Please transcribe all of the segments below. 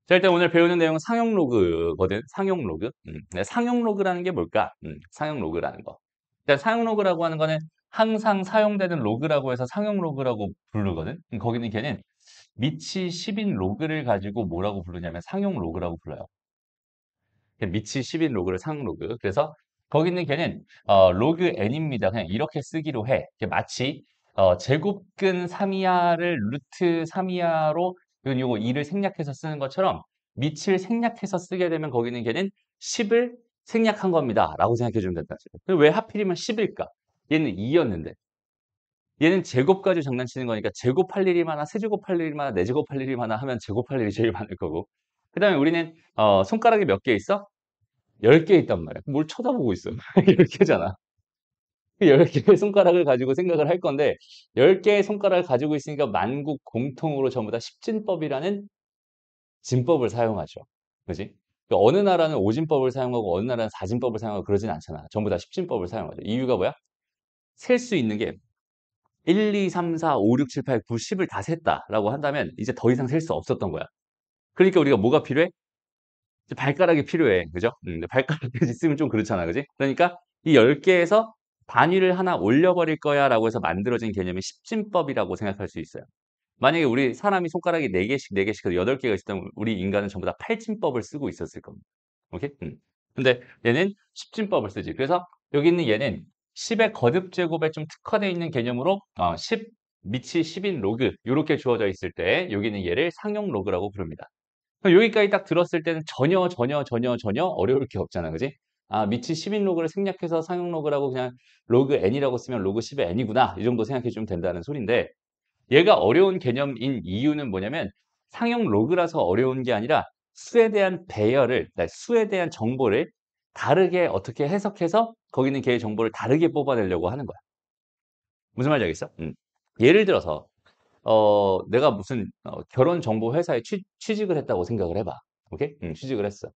자, 일단 오늘 배우는 내용은 상용 로그거든. 상용 로그. 네, 상용 로그라는 게 뭘까? 상용 로그라는 거. 일단 상용 로그라고 하는 거는 항상 사용되는 로그라고 해서 상용 로그라고 부르거든. 거기는 걔는 미치 10인 로그를 가지고 뭐라고 부르냐면 상용 로그라고 불러요. 미치 10인 로그를 상용 로그. 그래서 거기 있는 걔는 로그 n입니다. 그냥 이렇게 쓰기로 해. 마치 제곱근 3이하를 루트 3이하로 요거 2를 생략해서 쓰는 것처럼 미치를 생략해서 쓰게 되면 거기는 걔는 10을 생략한 겁니다. 라고 생각해 주면 된다. 왜 하필이면 10일까? 얘는 2였는데. 얘는 제곱 가지고 장난치는 거니까 제곱할 일이 많아, 세제곱할 일이 많아, 네제곱할 일이 많아 하면 제곱할 일이 제일 많을 거고. 그 다음에 우리는 손가락이 몇 개 있어? 10개 있단 말이야. 뭘 쳐다보고 있어. 10개잖아. 10개의 손가락을 가지고 생각을 할 건데 10개의 손가락을 가지고 있으니까 만국 공통으로 전부 다 십진법이라는 진법을 사용하죠. 그지? 그러니까 어느 나라는 오진법을 사용하고 어느 나라는 사진법을 사용하고 그러진 않잖아. 전부 다 십진법을 사용하죠. 이유가 뭐야? 셀 수 있는 게 1, 2, 3, 4, 5, 6, 7, 8, 9, 10을 다 셌다라고 한다면 이제 더 이상 셀 수 없었던 거야. 그러니까 우리가 뭐가 필요해? 이제 발가락이 필요해. 그죠? 발가락이 있으면 좀 그렇잖아. 그지? 그러니까 이 10개에서 단위를 하나 올려버릴 거야 라고 해서 만들어진 개념이 십진법이라고 생각할 수 있어요. 만약에 우리 사람이 손가락이 4개씩, 4개씩, 8개가 있었다면 우리 인간은 전부 다 팔진법을 쓰고 있었을 겁니다. 오케이? 근데 얘는 십진법을 쓰지. 그래서 여기 있는 얘는 10의 거듭 제곱에 좀 특화되어 있는 개념으로 10 미치 10인 로그 이렇게 주어져 있을 때 여기는 얘를 상용 로그라고 부릅니다. 그럼 여기까지 딱 들었을 때는 전혀 어려울 게 없잖아. 그지? 아, 미치 10인 로그를 생략해서 상용 로그라고 그냥 로그 n이라고 쓰면 로그 10의 n이구나. 이 정도 생각해 주면 된다는 소린데 얘가 어려운 개념인 이유는 뭐냐면 상용 로그라서 어려운 게 아니라 수에 대한 배열을, 수에 대한 정보를 다르게 어떻게 해석해서 거기 있는 개의 정보를 다르게 뽑아내려고 하는 거야. 무슨 말인지 알겠어? 예를 들어서 내가 무슨 결혼 정보 회사에 취직을 했다고 생각을 해봐. 오케이? 취직을 했어.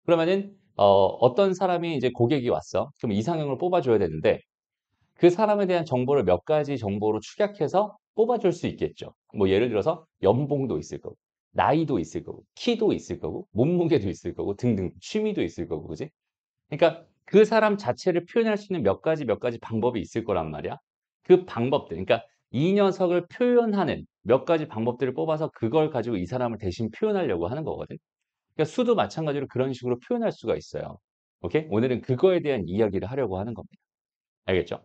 그러면은 어떤 사람이 이제 고객이 왔어. 그럼 이상형을 뽑아줘야 되는데 그 사람에 대한 정보를 몇 가지 정보로 축약해서 뽑아줄 수 있겠죠. 뭐 예를 들어서 연봉도 있을 거고, 나이도 있을 거고, 키도 있을 거고, 몸무게도 있을 거고 등등 취미도 있을 거고, 그지? 그러니까 그 사람 자체를 표현할 수 있는 몇 가지 방법이 있을 거란 말이야. 그 방법들, 그러니까 이 녀석을 표현하는 몇 가지 방법들을 뽑아서 그걸 가지고 이 사람을 대신 표현하려고 하는 거거든. 그러니까 수도 마찬가지로 그런 식으로 표현할 수가 있어요. 오케이? 오늘은 그거에 대한 이야기를 하려고 하는 겁니다. 알겠죠?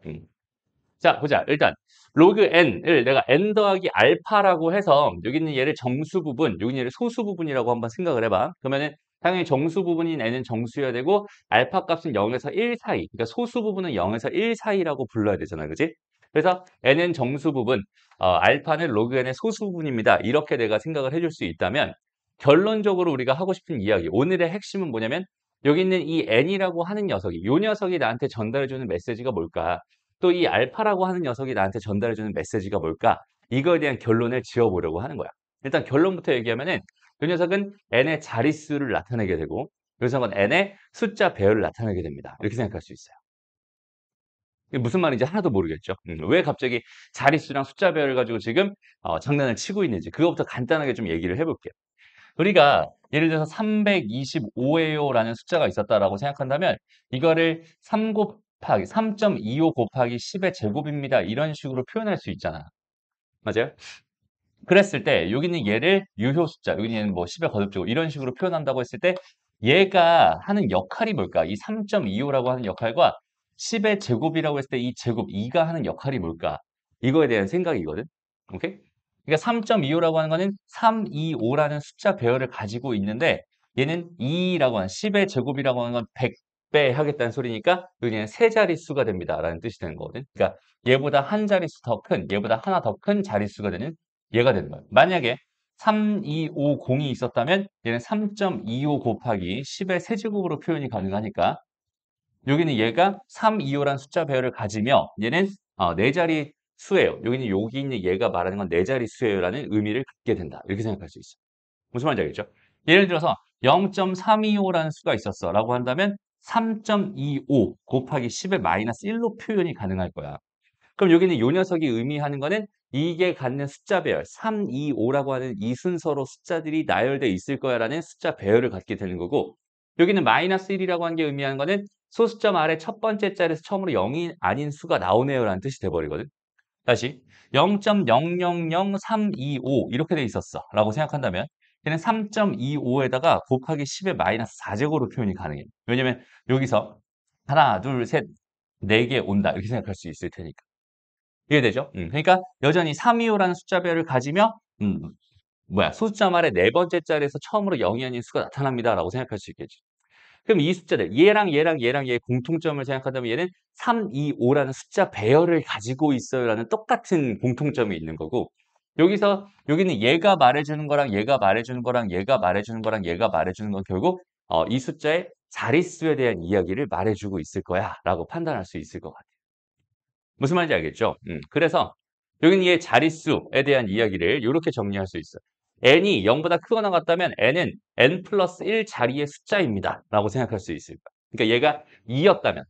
자, 보자. 일단 로그 n을 내가 n 더하기 알파라고 해서 여기 있는 얘를 정수 부분, 여기 있는 얘를 소수 부분이라고 한번 생각을 해봐. 그러면은 당연히 정수 부분인 n은 정수여야 되고 알파 값은 0에서 1 사이, 그러니까 소수 부분은 0에서 1 사이라고 불러야 되잖아, 그지? 그래서 n은 정수 부분, 알파는 로그 n의 소수 부분입니다. 이렇게 내가 생각을 해줄 수 있다면 결론적으로 우리가 하고 싶은 이야기, 오늘의 핵심은 뭐냐면 여기 있는 이 n이라고 하는 녀석이, 이 녀석이 나한테 전달해주는 메시지가 뭘까? 또 이 알파라고 하는 녀석이 나한테 전달해주는 메시지가 뭘까? 이거에 대한 결론을 지어보려고 하는 거야. 일단 결론부터 얘기하면은 이 녀석은 n의 자릿수를 나타내게 되고 이 녀석은 n의 숫자 배열을 나타내게 됩니다. 이렇게 생각할 수 있어요. 이게 무슨 말인지 하나도 모르겠죠. 왜 갑자기 자릿수랑 숫자 배열을 가지고 지금 장난을 치고 있는지 그것부터 간단하게 좀 얘기를 해볼게요. 우리가 예를 들어서 325예요 라는 숫자가 있었다라고 생각한다면 이거를 3.25 곱하기 10의 제곱입니다. 이런 식으로 표현할 수 있잖아. 맞아요? 그랬을 때 여기는 얘를 유효 숫자, 여기는 뭐 10의 거듭제곱 이런 식으로 표현한다고 했을 때 얘가 하는 역할이 뭘까? 이 3.25라고 하는 역할과 10의 제곱이라고 했을 때 이 제곱 2가 하는 역할이 뭘까? 이거에 대한 생각이거든. 오케이? 그러니까 3.25라고 하는 거는 325라는 숫자 배열을 가지고 있는데 얘는 2라고 하는 10의 제곱이라고 하는 건 100배 하겠다는 소리니까 여기는 세 자릿수가 됩니다. 라는 뜻이 되는 거거든. 그러니까 얘보다 한 자릿수 더 큰, 얘보다 하나 더 큰 자릿수가 되는 얘가 되는 거예요. 만약에 3250이 있었다면 얘는 3.25 곱하기 10의 세제곱으로 표현이 가능하니까 여기는 얘가 325라는 숫자 배열을 가지며 얘는 네 자리 수예요. 여기 있는 얘가 말하는 건 네 자리 수예요라는 의미를 갖게 된다. 이렇게 생각할 수 있어요. 무슨 말인지 알겠죠? 예를 들어서 0.325라는 수가 있었어 라고 한다면 3.25 곱하기 10의 마이너스 1로 표현이 가능할 거야. 그럼 여기는 요 녀석이 의미하는 거는 이게 갖는 숫자 배열 3, 2, 5라고 하는 이 순서로 숫자들이 나열돼 있을 거야라는 숫자 배열을 갖게 되는 거고 여기는 마이너스 1이라고 하는 게 의미하는 거는 소수점 아래 첫 번째 자리에서 처음으로 0이 아닌 수가 나오네요라는 뜻이 돼 버리거든. 다시 0.000325 이렇게 돼 있었어 라고 생각한다면 얘는 3.25에다가 곱하기 10의 마이너스 4제곱으로 표현이 가능해요. 왜냐면 여기서 하나, 둘, 셋, 네 개 온다 이렇게 생각할 수 있을 테니까. 이해되죠? 그러니까 여전히 325라는 숫자별을 가지며 소수점 아래 네 번째 자리에서 처음으로 0이 아닌 수가 나타납니다라고 생각할 수 있겠지. 그럼 이 숫자들 얘랑 얘의 공통점을 생각한다면 얘는 3, 2, 5라는 숫자 배열을 가지고 있어요라는 똑같은 공통점이 있는 거고 여기서 여기는 얘가 말해주는 거랑 얘가 말해주는 거랑 얘가 말해주는 거랑 얘가 말해주는 건 결국 이 숫자의 자릿수에 대한 이야기를 말해주고 있을 거야 라고 판단할 수 있을 것 같아요. 무슨 말인지 알겠죠? 그래서 여기는 얘 자릿수에 대한 이야기를 이렇게 정리할 수 있어요. n이 0보다 크거나 같다면 n은 n 플러스 1 자리의 숫자입니다. 라고 생각할 수 있을 거야. 그러니까 얘가 2였다면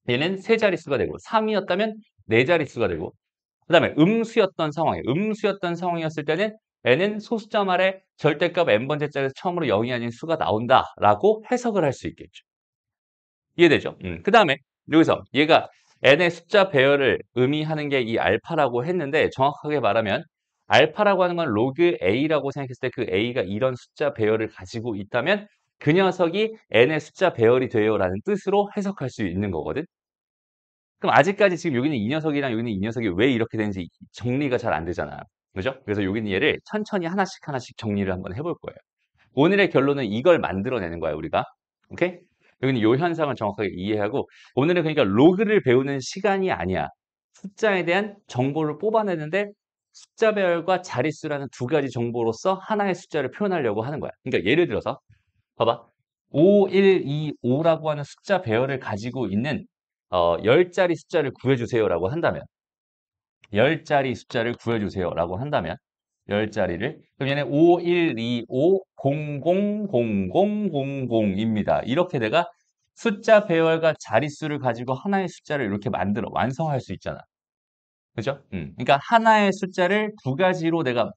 얘는 세 자릿수가 되고 3이었다면 네 자릿수가 되고 그 다음에 음수였던 상황이었을 때는 n은 소수점 아래 절대값 n번째 자리에서 처음으로 0이 아닌 수가 나온다라고 해석을 할 수 있겠죠. 이해되죠? 그 다음에 여기서 얘가 n의 숫자 배열을 의미하는 게 이 알파라고 했는데 정확하게 말하면 알파라고 하는 건 로그 a라고 생각했을 때 그 a가 이런 숫자 배열을 가지고 있다면 그 녀석이 n의 숫자 배열이 돼요라는 뜻으로 해석할 수 있는 거거든. 그럼 아직까지 지금 여기는 이 녀석이랑 여기는 이 녀석이 왜 이렇게 되는지 정리가 잘 안 되잖아요. 그죠? 그래서 여기는 얘를 천천히 하나씩 정리를 한번 해볼 거예요. 오늘의 결론은 이걸 만들어내는 거야, 우리가. 오케이? 여기는 이 현상을 정확하게 이해하고 오늘은 그러니까 로그를 배우는 시간이 아니야. 숫자에 대한 정보를 뽑아내는데 숫자 배열과 자릿수라는 두 가지 정보로서 하나의 숫자를 표현하려고 하는 거야. 그러니까 예를 들어서 봐봐. 5, 1, 2, 5라고 하는 숫자 배열을 가지고 있는 10자리 숫자를 구해주세요라고 한다면 10자리 숫자를 구해주세요라고 한다면 10자리를 그럼 얘는 5, 1, 2, 5, 0, 0, 0, 0, 0, 0입니다. 이렇게 내가 숫자 배열과 자릿수를 가지고 하나의 숫자를 이렇게 만들어 완성할 수 있잖아. 그죠? 그러니까 하나의 숫자를 두 가지로 내가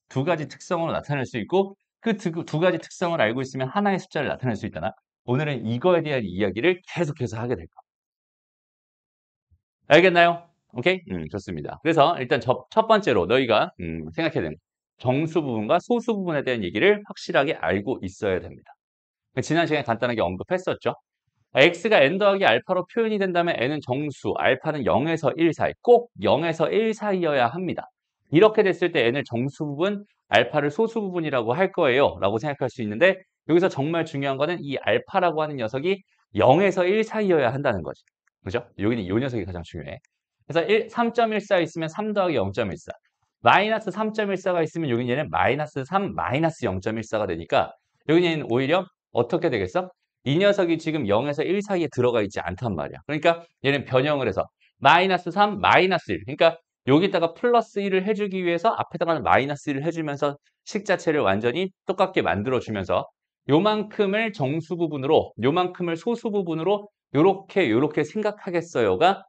두 가지 특성으로 나타낼 수 있고 그 두 가지 특성을 알고 있으면 하나의 숫자를 나타낼 수 있잖아. 오늘은 이거에 대한 이야기를 계속해서 하게 될 거야. 알겠나요? 오케이? 좋습니다. 그래서 일단 첫 번째로 너희가 생각해야 되는 정수 부분과 소수 부분에 대한 얘기를 확실하게 알고 있어야 됩니다. 지난 시간에 간단하게 언급했었죠. x가 n 더하기 알파로 표현이 된다면 n은 정수, 알파는 0에서 1 사이, 꼭 0에서 1 사이여야 합니다. 이렇게 됐을 때 n을 정수 부분, 알파를 소수 부분이라고 할 거예요. 라고 생각할 수 있는데 여기서 정말 중요한 거는 이 알파라고 하는 녀석이 0에서 1 사이여야 한다는 거지. 그죠? 여기는 이 녀석이 가장 중요해. 그래서 3.14 있으면 3 더하기 0.14. 마이너스 3.14가 있으면 여기는 얘는 마이너스 3, 마이너스 0.14가 되니까 여기는 오히려 어떻게 되겠어? 이 녀석이 지금 0에서 1 사이에 들어가 있지 않단 말이야. 그러니까 얘는 변형을 해서 마이너스 3, 마이너스 1. 그러니까 여기다가 플러스 1을 해주기 위해서 앞에다가는 마이너스 1을 해주면서 식 자체를 완전히 똑같게 만들어주면서 요만큼을 정수 부분으로 요만큼을 소수 부분으로 요렇게 생각하겠어요가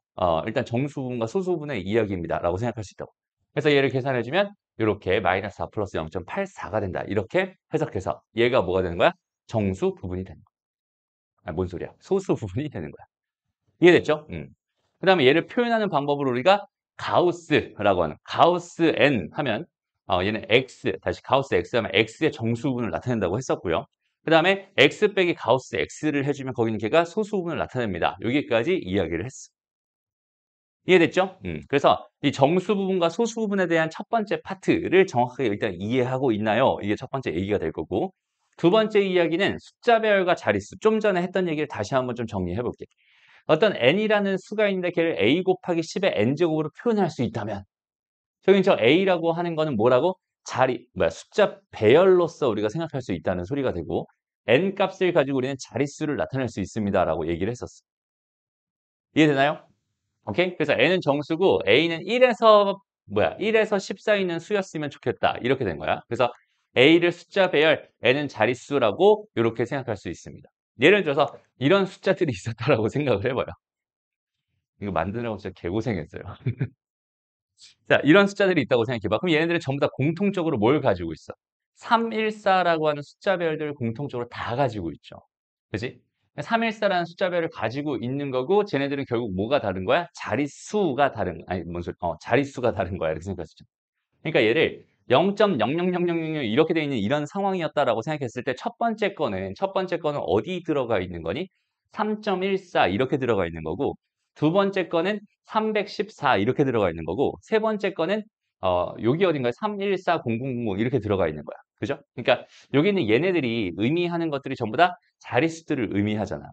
일단 정수 부분과 소수 부분의 이야기입니다. 라고 생각할 수 있다고. 그래서 얘를 계산해주면 이렇게 마이너스 4 플러스 0.84가 된다. 이렇게 해석해서 얘가 뭐가 되는 거야? 정수 부분이 되는 거야. 뭔 소리야? 소수 부분이 되는 거야. 이해됐죠? 그 다음에 얘를 표현하는 방법으로 우리가 가우스라고 하는 가우스 n 하면 얘는 x 다시 가우스 x 하면 x의 정수 부분을 나타낸다고 했었고요. 그 다음에 x 빼기 가우스 x를 해주면 거기는 걔가 소수 부분을 나타냅니다. 여기까지 이야기를 했어. 이해됐죠? 그래서 이 정수 부분과 소수 부분에 대한 첫 번째 파트를 정확하게 일단 이해하고 있나요? 이게 첫 번째 얘기가 될 거고 두 번째 이야기는 숫자 배열과 자릿수. 좀 전에 했던 얘기를 다시 한번 좀 정리해 볼게. 어떤 n이라는 수가 있는데 걔를 a 곱하기 10의 n제곱으로 표현할 수 있다면 저기 저 a라고 하는 거는 뭐라고? 숫자 배열로서 우리가 생각할 수 있다는 소리가 되고 n 값을 가지고 우리는 자릿수를 나타낼 수 있습니다라고 얘기를 했었어. 이해되나요? 오케이? 그래서 n은 정수고 a는 1에서 10 사이 있는 수였으면 좋겠다. 이렇게 된 거야. 그래서 a를 숫자 배열, n은 자릿수라고 이렇게 생각할 수 있습니다. 예를 들어서 이런 숫자들이 있었다라고 생각을 해봐요. 이거 만드느라고 진짜 개고생했어요. 자, 이런 숫자들이 있다고 생각해봐. 그럼 얘네들은 전부 다 공통적으로 뭘 가지고 있어? 314라고 하는 숫자별들을 공통적으로 다 가지고 있죠. 그지? 314라는 숫자별을 가지고 있는 거고, 쟤네들은 결국 뭐가 다른 거야? 자릿수가 다른, 아니, 뭔 소리, 자릿수가 다른 거야. 이렇게 생각할 수 있죠. 그러니까 얘를 0.000000 이렇게 돼 있는 이런 상황이었다라고 생각했을 때 첫 번째 거는 어디 들어가 있는 거니? 3.14 이렇게 들어가 있는 거고, 두 번째 거는 314 이렇게 들어가 있는 거고, 세 번째 거는 여기 어딘가에 3140000 이렇게 들어가 있는 거야. 그죠? 그러니까 여기는 얘네들이 의미하는 것들이 전부 다 자릿수들을 의미하잖아.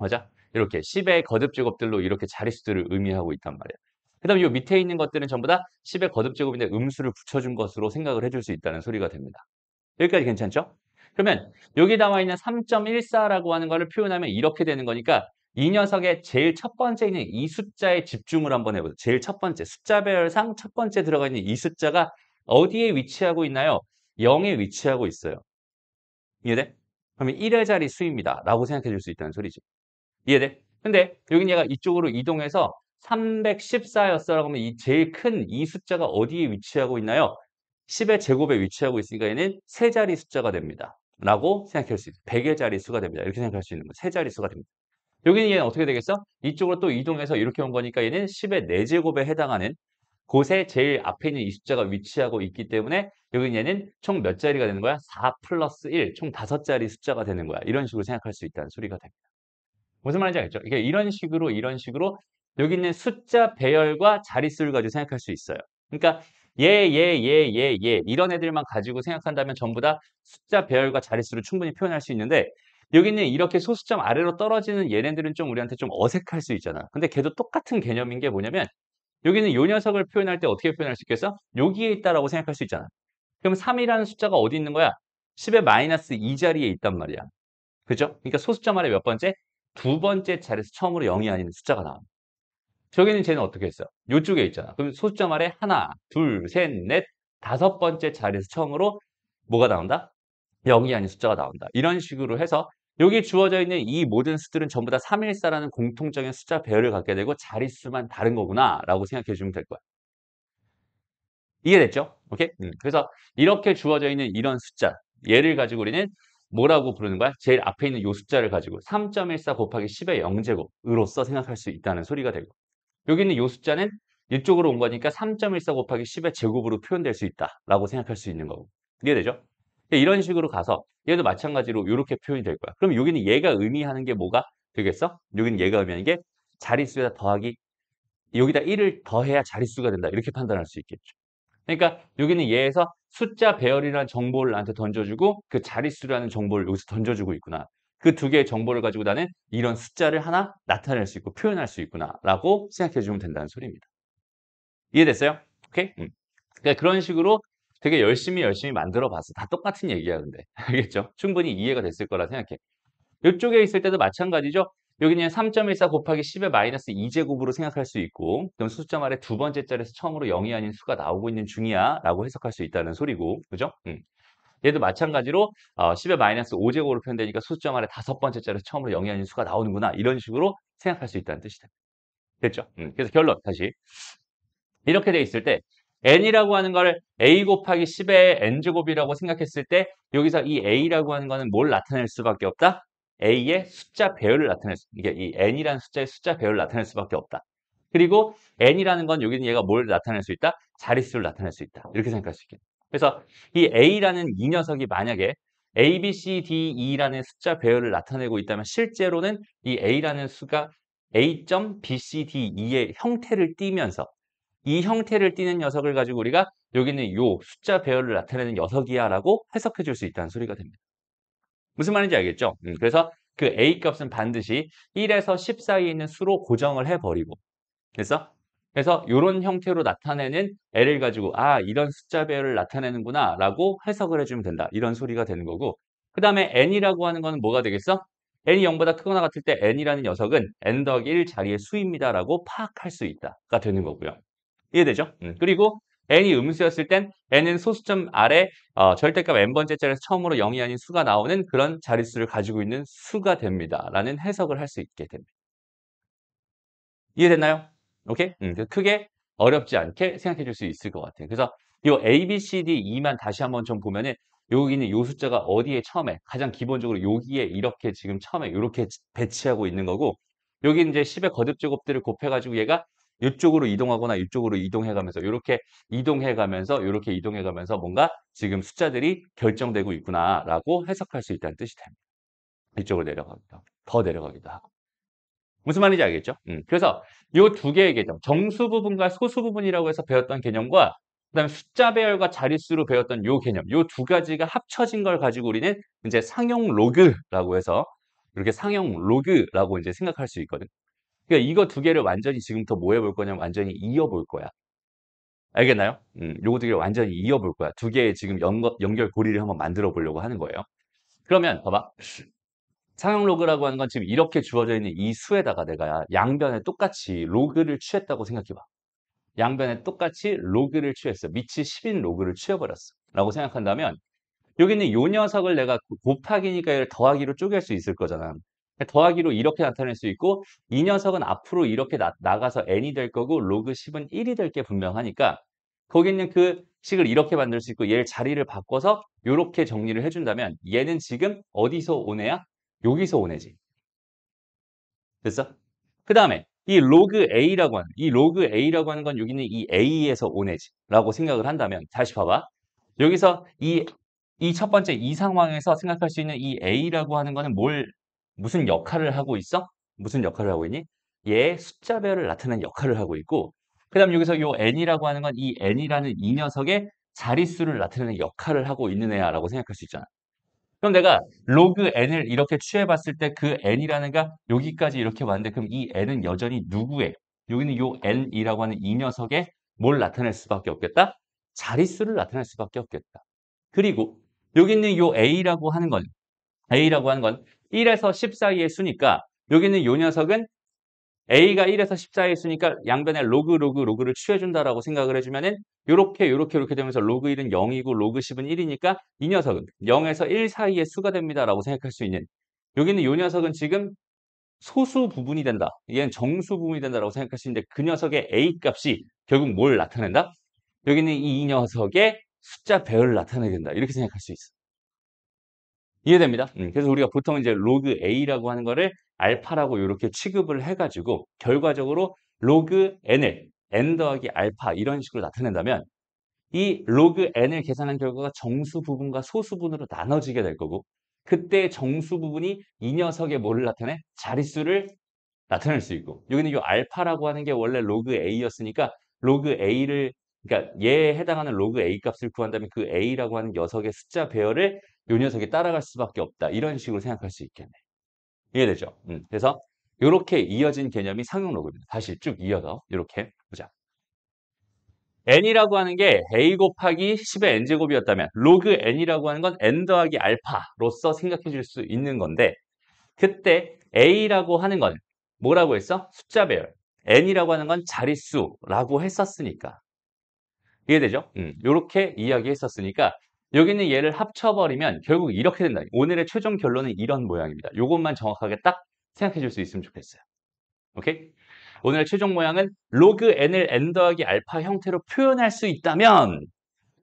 맞아? 이렇게 10의 거듭제곱들로 이렇게 자릿수들을 의미하고 있단 말이야. 그다음 요 밑에 있는 것들은 전부 다 10의 거듭제곱인데 음수를 붙여준 것으로 생각을 해줄 수 있다는 소리가 됩니다. 여기까지 괜찮죠? 그러면 여기 나와 있는 3.14라고 하는 거를 표현하면 이렇게 되는 거니까 이 녀석의 제일 첫 번째 있는 이 숫자에 집중을 한번 해보자. 제일 첫 번째 숫자별상 첫 번째 들어가 있는 이 숫자가 어디에 위치하고 있나요? 0에 위치하고 있어요. 이해돼? 그러면 1의 자리 수입니다. 라고 생각해 줄 수 있다는 소리지. 이해돼? 근데 여기 얘가 이쪽으로 이동해서 314였어라고 하면 이 제일 큰 이 숫자가 어디에 위치하고 있나요? 10의 제곱에 위치하고 있으니까 얘는 세 자리 숫자가 됩니다. 라고 생각할 수 있어요. 100의 자리 수가 됩니다. 이렇게 생각할 수 있는 거예요. 세 자리 수가 됩니다. 여기는 얘는 어떻게 되겠어? 이쪽으로 또 이동해서 이렇게 온 거니까 얘는 10의 4제곱에 해당하는 곳에 제일 앞에 있는 이 숫자가 위치하고 있기 때문에 여기 얘는 총 몇 자리가 되는 거야? 4 플러스 1, 총 5자리 숫자가 되는 거야. 이런 식으로 생각할 수 있다는 소리가 됩니다. 무슨 말인지 알겠죠? 이게 이런 식으로 여기 있는 숫자 배열과 자릿수를 가지고 생각할 수 있어요. 그러니까 얘 이런 애들만 가지고 생각한다면 전부 다 숫자 배열과 자릿수를 충분히 표현할 수 있는데 여기는 이렇게 소수점 아래로 떨어지는 얘네들은 좀 우리한테 좀 어색할 수 있잖아. 근데 걔도 똑같은 개념인 게 뭐냐면 여기는 요 녀석을 표현할 때 어떻게 표현할 수 있겠어? 여기에 있다라고 생각할 수 있잖아. 그럼 3이라는 숫자가 어디 있는 거야? 10의 마이너스 2자리에 있단 말이야. 그죠? 그러니까 소수점 아래 몇 번째? 두 번째 자리에서 처음으로 0이 아닌 숫자가 나옵니다. 저기는 쟤는 어떻게 했어요? 요쪽에 있잖아. 그럼 소수점 아래 하나, 둘, 셋, 넷, 다섯 번째 자리에서 처음으로 뭐가 나온다? 0이 아닌 숫자가 나온다. 이런 식으로 해서 여기 주어져 있는 이 모든 수들은 전부 다 314라는 공통적인 숫자 배열을 갖게 되고 자릿수만 다른 거구나 라고 생각해 주면 될 거야. 이해됐죠? 오케이? 그래서 이렇게 주어져 있는 이런 숫자 얘를 가지고 우리는 뭐라고 부르는 거야? 제일 앞에 있는 이 숫자를 가지고 3.14 곱하기 10의 0제곱으로서 생각할 수 있다는 소리가 되고 여기 있는 이 숫자는 이쪽으로 온 거니까 3.14 곱하기 10의 제곱으로 표현될 수 있다라고 생각할 수 있는 거고 이해되죠? 이런 식으로 가서 얘도 마찬가지로 이렇게 표현이 될 거야. 그럼 여기는 얘가 의미하는 게 뭐가 되겠어? 여기는 얘가 의미하는 게 자릿수에다 더하기 여기다 1을 더해야 자릿수가 된다 이렇게 판단할 수 있겠죠. 그러니까 여기는 얘에서 숫자 배열이라는 정보를 나한테 던져주고 그 자릿수라는 정보를 여기서 던져주고 있구나. 그 두 개의 정보를 가지고 나는 이런 숫자를 하나 나타낼 수 있고 표현할 수 있구나라고 생각해 주면 된다는 소리입니다. 이해됐어요? 오케이? 그러니까 그런 식으로 되게 열심히 만들어 봤어. 다 똑같은 얘기야, 근데. 알겠죠? 충분히 이해가 됐을 거라 생각해. 이쪽에 있을 때도 마찬가지죠. 여기는 3.14 곱하기 10의 마이너스 2제곱으로 생각할 수 있고 그럼 숫자 말에 두 번째 자리에서 처음으로 0이 아닌 수가 나오고 있는 중이야 라고 해석할 수 있다는 소리고 그죠? 얘도 마찬가지로 10의 마이너스 5제곱으로 표현되니까 숫자 말에 다섯 번째 자리에서 처음으로 0이 아닌 수가 나오는구나 이런 식으로 생각할 수 있다는 뜻이 됩니다. 됐죠? 그래서 결론 다시 이렇게 돼 있을 때 n이라고 하는 걸 a 곱하기 10의 n제곱이라고 생각했을 때 여기서 이 a라고 하는 거는 뭘 나타낼 수밖에 없다? a의 숫자 배열을 나타낼 수 이게 이 n이라는 숫자의 숫자 배열을 나타낼 수밖에 없다. 그리고 n이라는 건 여기는 얘가 뭘 나타낼 수 있다? 자릿수를 나타낼 수 있다. 이렇게 생각할 수 있겠다. 그래서 이 a라는 이 녀석이 만약에 a, b, c, d, e라는 숫자 배열을 나타내고 있다면 실제로는 이 a라는 수가 a.b, c, d, e의 형태를 띠면서 이 형태를 띠는 녀석을 가지고 우리가 여기는 요 숫자 배열을 나타내는 녀석이야라고 해석해 줄 수 있다는 소리가 됩니다. 무슨 말인지 알겠죠? 그래서 그 A 값은 반드시 1에서 10 사이에 있는 수로 고정을 해버리고 그래서 이런 형태로 나타내는 L을 가지고 이런 숫자 배열을 나타내는구나 라고 해석을 해주면 된다. 이런 소리가 되는 거고 그 다음에 N이라고 하는 거는 뭐가 되겠어? N이 0보다 크거나 같을 때 N이라는 녀석은 N 더하기 1 자리의 수입니다 라고 파악할 수 있다가 되는 거고요. 이해되죠? 그리고 n이 음수였을 땐 n은 소수점 아래 절대값 n번째 자리에서 처음으로 0이 아닌 수가 나오는 그런 자릿수를 가지고 있는 수가 됩니다. 라는 해석을 할 수 있게 됩니다. 이해됐나요? 오케이? 크게 어렵지 않게 생각해 줄 수 있을 것 같아요. 그래서 요 A, B, C, D, E만 다시 한번 좀 보면은 여기는 요 숫자가 어디에 처음에 가장 기본적으로 여기에 이렇게 지금 처음에 요렇게 배치하고 있는 거고 여기 이제 10의 거듭 제곱들을 곱해 가지고 얘가 요쪽으로 이동하거나 이쪽으로 이동해 가면서 요렇게 이동해 가면서 요렇게 이동해 가면서 뭔가 지금 숫자들이 결정되고 있구나라고 해석할 수 있다는 뜻이 됩니다. 이쪽으로 내려가기도 하고 더 내려가기도 하고. 무슨 말인지 알겠죠? 그래서 요 두 개의 개념, 정수 부분과 소수 부분이라고 해서 배웠던 개념과 그다음에 숫자 배열과 자릿수로 배웠던 요 개념, 요 두 가지가 합쳐진 걸 가지고 우리는 이제 상용 로그라고 해서 이렇게 상용 로그라고 이제 생각할 수 있거든. 그러니까 이거 두 개를 완전히 지금부터 뭐 해볼 거냐면 완전히 이어볼 거야. 알겠나요? 요거 두 개를 완전히 이어볼 거야. 두 개의 지금 연결고리를 한번 만들어 보려고 하는 거예요. 그러면 봐봐. 상용 로그라고 하는 건 지금 이렇게 주어져 있는 이 수에다가 내가 양변에 똑같이 로그를 취했다고 생각해 봐. 양변에 똑같이 로그를 취했어. 밑이 10인 로그를 취해버렸어. 라고 생각한다면 여기는 요 녀석을 내가 곱하기니까 얘를 더하기로 쪼갤 수 있을 거잖아. 더하기로 이렇게 나타낼 수 있고 이 녀석은 앞으로 이렇게 나가서 n이 될 거고 로그 10은 1이 될 게 분명하니까 거기 있는 그 식을 이렇게 만들 수 있고 얘를 자리를 바꿔서 이렇게 정리를 해준다면 얘는 지금 어디서 온 애야? 여기서 온 애지. 됐어? 그 다음에 이 로그 A라고 하는 건 여기는 이 A에서 온 애지라고 생각을 한다면 다시 봐봐. 여기서 이 첫 번째 이 상황에서 생각할 수 있는 이 A라고 하는 거는 무슨 역할을 하고 있어? 무슨 역할을 하고 있니? 얘의 숫자별을 나타내는 역할을 하고 있고 그 다음 여기서 요 N이라고 하는 건 이 N이라는 이 녀석의 자릿수를 나타내는 역할을 하고 있는 애야라고 생각할 수 있잖아. 그럼 내가 로그 n을 이렇게 취해봤을 때 그 n이라는 가 여기까지 이렇게 왔는데 그럼 이 n은 여전히 누구의? 여기는 요 n이라고 하는 이 녀석의 뭘 나타낼 수밖에 없겠다? 자릿수를 나타낼 수밖에 없겠다. 그리고 여기 있는 요 A라고 하는 건 1에서 10 사이의 수니까 여기 있는 요 녀석은 A가 1에서 10 사이에 있으니까 양변에 로그를 취해준다라고 생각을 해주면은 요렇게 되면서 로그 1은 0이고 로그 10은 1이니까 이 녀석은 0에서 1 사이의 수가 됩니다라고 생각할 수 있는 여기는 요 녀석은 지금 소수 부분이 된다. 얘는 정수 부분이 된다라고 생각할 수 있는데 그 녀석의 A 값이 결국 뭘 나타낸다? 여기는 이 녀석의 숫자 배열을 나타내게 된다. 이렇게 생각할 수 있어. 이해됩니다. 그래서 우리가 보통 이제 로그 A라고 하는 거를 알파라고 이렇게 취급을 해가지고 결과적으로 로그 N을 N 더하기 알파 이런 식으로 나타낸다면 이 로그 N을 계산한 결과가 정수 부분과 소수 부분으로 나눠지게 될 거고 그때 정수 부분이 이 녀석의 뭐를 나타내? 자릿수를 나타낼 수 있고 여기는 이 알파라고 하는 게 원래 로그 A였으니까 로그 A를 그러니까 얘에 해당하는 로그 A 값을 구한다면 그 A라고 하는 녀석의 숫자 배열을 요 녀석이 따라갈 수밖에 없다. 이런 식으로 생각할 수 있겠네. 이해되죠? 그래서 이렇게 이어진 개념이 상용 로그입니다. 다시 쭉 이어서 이렇게 보자. n이라고 하는 게 a 곱하기 10의 n제곱이었다면 로그 n이라고 하는 건 n 더하기 알파로서 생각해 줄 수 있는 건데 그때 A라고 하는 건 뭐라고 했어? 숫자 배열. N이라고 하는 건 자릿수라고 했었으니까. 이해되죠? 요렇게 이야기했었으니까 여기는 얘를 합쳐버리면 결국 이렇게 된다. 오늘의 최종 결론은 이런 모양입니다. 요것만 정확하게 딱 생각해 줄 수 있으면 좋겠어요. 오케이? 오늘의 최종 모양은 로그 n을 n 더하기 알파 형태로 표현할 수 있다면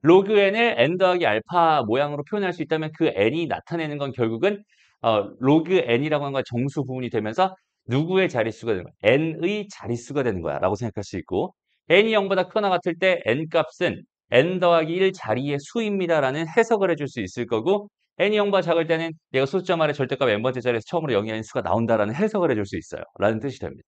로그 n을 n 더하기 알파 모양으로 표현할 수 있다면 그 n이 나타내는 건 결국은 로그 n이라고 하는 건 정수 부분이 되면서 누구의 자릿수가 되는 거야? n의 자릿수가 되는 거야 라고 생각할 수 있고 n이 0보다 크거나 같을 때 n 값은 n 더하기 1 자리의 수입니다라는 해석을 해줄 수 있을 거고 n이 0보다 작을 때는 얘가 숫자 말의 절대값 n번째 자리에서 처음으로 0이 아닌 수가 나온다라는 해석을 해줄 수 있어요. 라는 뜻이 됩니다.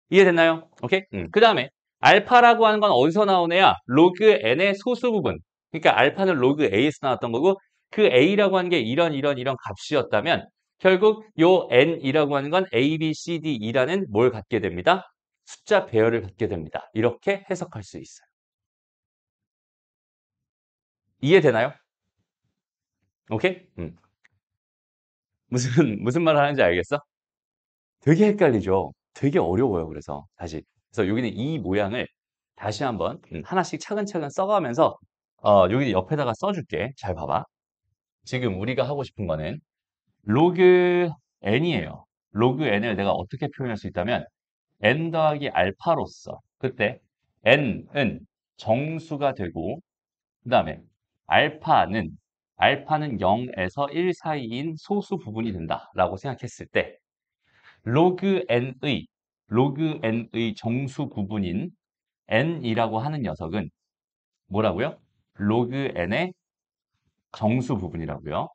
이해됐나요? 오케이? 그 다음에 알파라고 하는 건 어디서 나오느냐? 로그 n의 소수 부분. 그러니까 알파는 로그 a에서 나왔던 거고 그 a라고 하는 게 이런 값이었다면 결국 요 n이라고 하는 건 a, b, c, d, e라는 뭘 갖게 됩니다? 숫자 배열을 갖게 됩니다. 이렇게 해석할 수 있어요. 이해되나요? 오케이? 무슨 말 하는지 알겠어? 되게 헷갈리죠? 되게 어려워요. 그래서 여기는 이 모양을 다시 한번 하나씩 차근차근 써가면서 여기 옆에다가 써줄게. 잘 봐봐. 지금 우리가 하고 싶은 거는 로그 n이에요. 로그 n을 내가 어떻게 표현할 수 있다면 n 더하기 알파로서 그때 n은 정수가 되고 그 다음에 알파는 0에서 1 사이인 소수 부분이 된다라고 생각했을 때 로그 n의 정수 구분인 n이라고 하는 녀석은 뭐라고요? 로그 n의 정수 부분이라고요.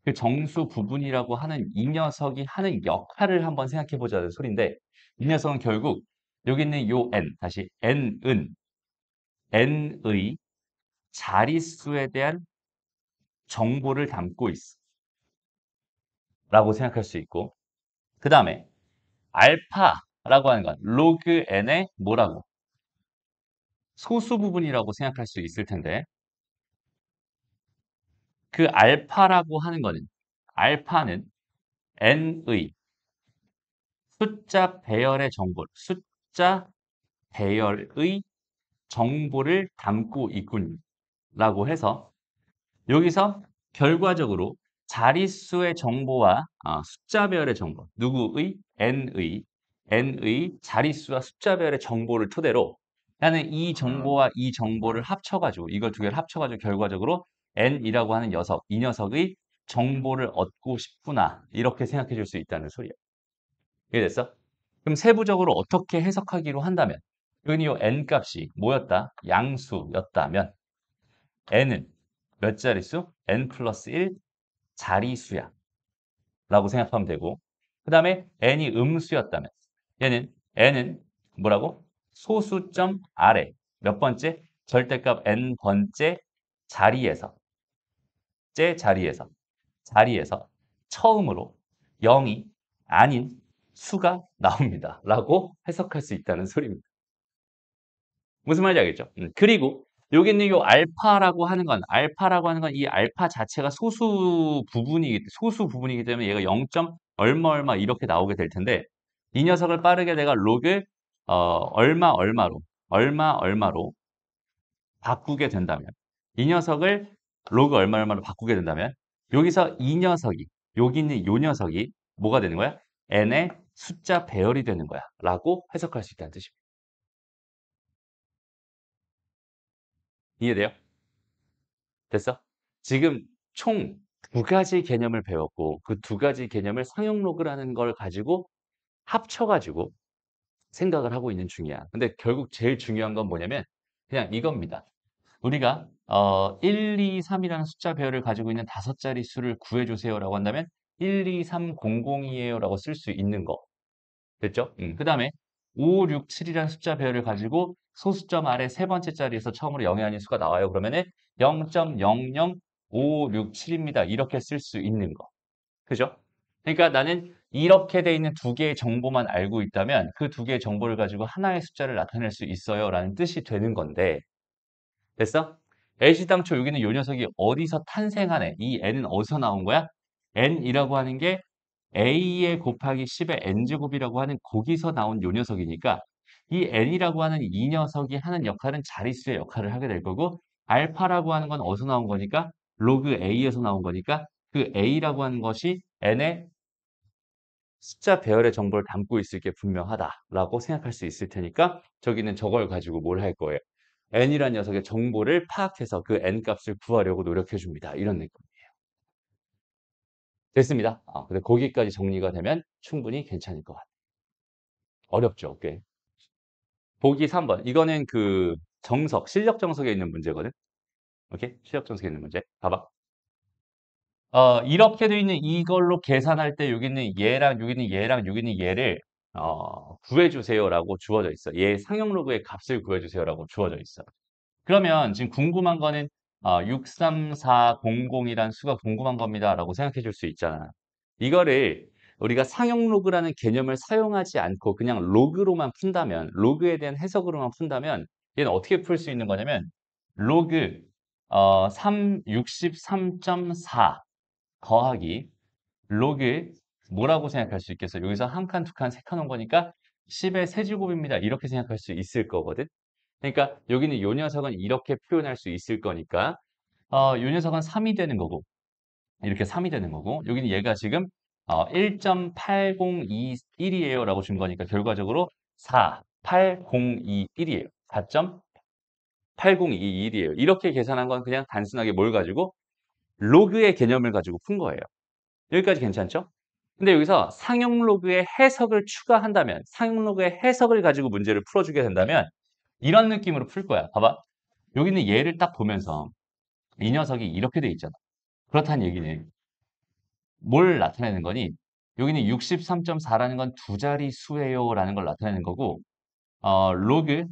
그 정수 부분이라고 하는 이 녀석이 하는 역할을 한번 생각해 보자는 소린데 이 녀석은 결국 여기 있는 요 n, 다시 n의 자릿수에 대한 정보를 담고 있어 라고 생각할 수 있고 그 다음에 알파라고 하는 건 로그 n의 뭐라고? 소수 부분이라고 생각할 수 있을 텐데 그 알파는 n의 숫자 배열의 정보를 담고 있군라고 해서 여기서 결과적으로 자릿수의 정보와 숫자 배열의 정보, 누구의? n의 자릿수와 숫자 배열의 정보를 토대로 나는 이 정보와 이 정보를 합쳐가지고 이걸 두 개를 합쳐가지고 결과적으로 n이라고 하는 이 녀석의 정보를 얻고 싶구나 이렇게 생각해 줄 수 있다는 소리야. 이해됐어? 그럼 세부적으로 어떻게 해석하기로 한다면 여기 요 n 값이 뭐였다? 양수였다면 n은 몇 자릿수? n 플러스 1 자리수야 라고 생각하면 되고 그 다음에 n이 음수였다면 n은 뭐라고? 소수점 아래 몇 번째? 절대값 n번째 자리에서 자리에서 처음으로 0이 아닌 수가 나옵니다 라고 해석할 수 있다는 소리입니다. 무슨 말인지 알겠죠? 그리고 여기 있는 요 알파라고 하는 건 이 알파 자체가 소수 부분이기 때문에 얘가 0. 얼마 얼마 이렇게 나오게 될 텐데 이 녀석을 빠르게 내가 로그 얼마 얼마로 바꾸게 된다면 이 녀석을 로그 얼마 얼마로 바꾸게 된다면 여기서 여기 있는 요 녀석이 뭐가 되는 거야? n의 숫자 배열이 되는 거야 라고 해석할 수 있다는 뜻입니다. 이해돼요? 됐어? 지금 총 두 가지 개념을 배웠고 그 두 가지 개념을 상용 로그라는 걸 가지고 합쳐가지고 생각을 하고 있는 중이야. 근데 결국 제일 중요한 건 뭐냐면 그냥 이겁니다. 우리가 1, 2, 3이라는 숫자 배열을 가지고 있는 5자리 수를 구해주세요라고 한다면 1, 2, 3, 002에요 라고 쓸 수 있는 거. 됐죠? 그 다음에 5, 6, 7이라는 숫자 배열을 가지고 소수점 아래 세 번째 자리에서 처음으로 0이 아닌 수가 나와요. 그러면은 0.00567입니다. 이렇게 쓸 수 있는 거. 그죠? 그러니까 나는 이렇게 돼 있는 두 개의 정보만 알고 있다면 그 두 개의 정보를 가지고 하나의 숫자를 나타낼 수 있어요. 라는 뜻이 되는 건데 됐어? 애시당초 여기는 요 녀석이 어디서 탄생하네. 이 n은 어디서 나온 거야? n이라고 하는 게 a의 곱하기 10의 n제곱이라고 하는 거기서 나온 요 녀석이니까 이 n이라고 하는 이 녀석이 하는 역할은 자릿수의 역할을 하게 될 거고 알파라고 하는 건 어디서 나온 거니까 로그 a에서 나온 거니까 그 a라고 하는 것이 n의 숫자 배열의 정보를 담고 있을 게 분명하다라고 생각할 수 있을 테니까 저기는 저걸 가지고 뭘 할 거예요? n이라는 녀석의 정보를 파악해서 그 n 값을 구하려고 노력해 줍니다. 이런 느낌이에요. 됐습니다. 근데 거기까지 정리가 되면 충분히 괜찮을 것 같아요. 어렵죠, 꽤. 보기 3번. 이거는 그 실력 정석에 있는 문제거든. 오케이? 실력 정석에 있는 문제. 봐봐. 이렇게 되어 있는 이걸로 계산할 때 여기 있는 얘랑 여기 있는 얘랑 여기 있는 얘를 구해주세요라고 주어져 있어. 얘 상용 로그의 값을 구해주세요라고 주어져 있어. 그러면 지금 궁금한 거는 63400이란 수가 궁금한 겁니다라고 생각해 줄 수 있잖아. 이거를 우리가 상용 로그라는 개념을 사용하지 않고 그냥 로그에 대한 해석으로만 푼다면 얘는 어떻게 풀 수 있는 거냐면 로그 63.4 더하기 로그 뭐라고 생각할 수 있겠어? 여기서 한 칸, 두 칸, 세 칸 온 거니까 10의 세제곱입니다. 이렇게 생각할 수 있을 거거든. 그러니까 여기는 요 녀석은 이렇게 표현할 수 있을 거니까 요 녀석은 3이 되는 거고 이렇게 3이 되는 거고 여기는 얘가 지금 1.8021이에요 라고 준 거니까 결과적으로 4, 8, 0, 2, 1이에요. 4.8021이에요. 이렇게 계산한 건 그냥 단순하게 뭘 가지고? 로그의 개념을 가지고 푼 거예요. 여기까지 괜찮죠? 근데 여기서 상용 로그의 해석을 추가한다면, 상용 로그의 해석을 가지고 문제를 풀어주게 된다면 이런 느낌으로 풀 거야. 봐봐. 여기는 얘를 딱 보면서 이 녀석이 이렇게 돼 있잖아. 그렇다는 얘기는 뭘 나타내는 거니? 여기는 63.4라는 건 두 자리 수예요 라는 걸 나타내는 거고, 로그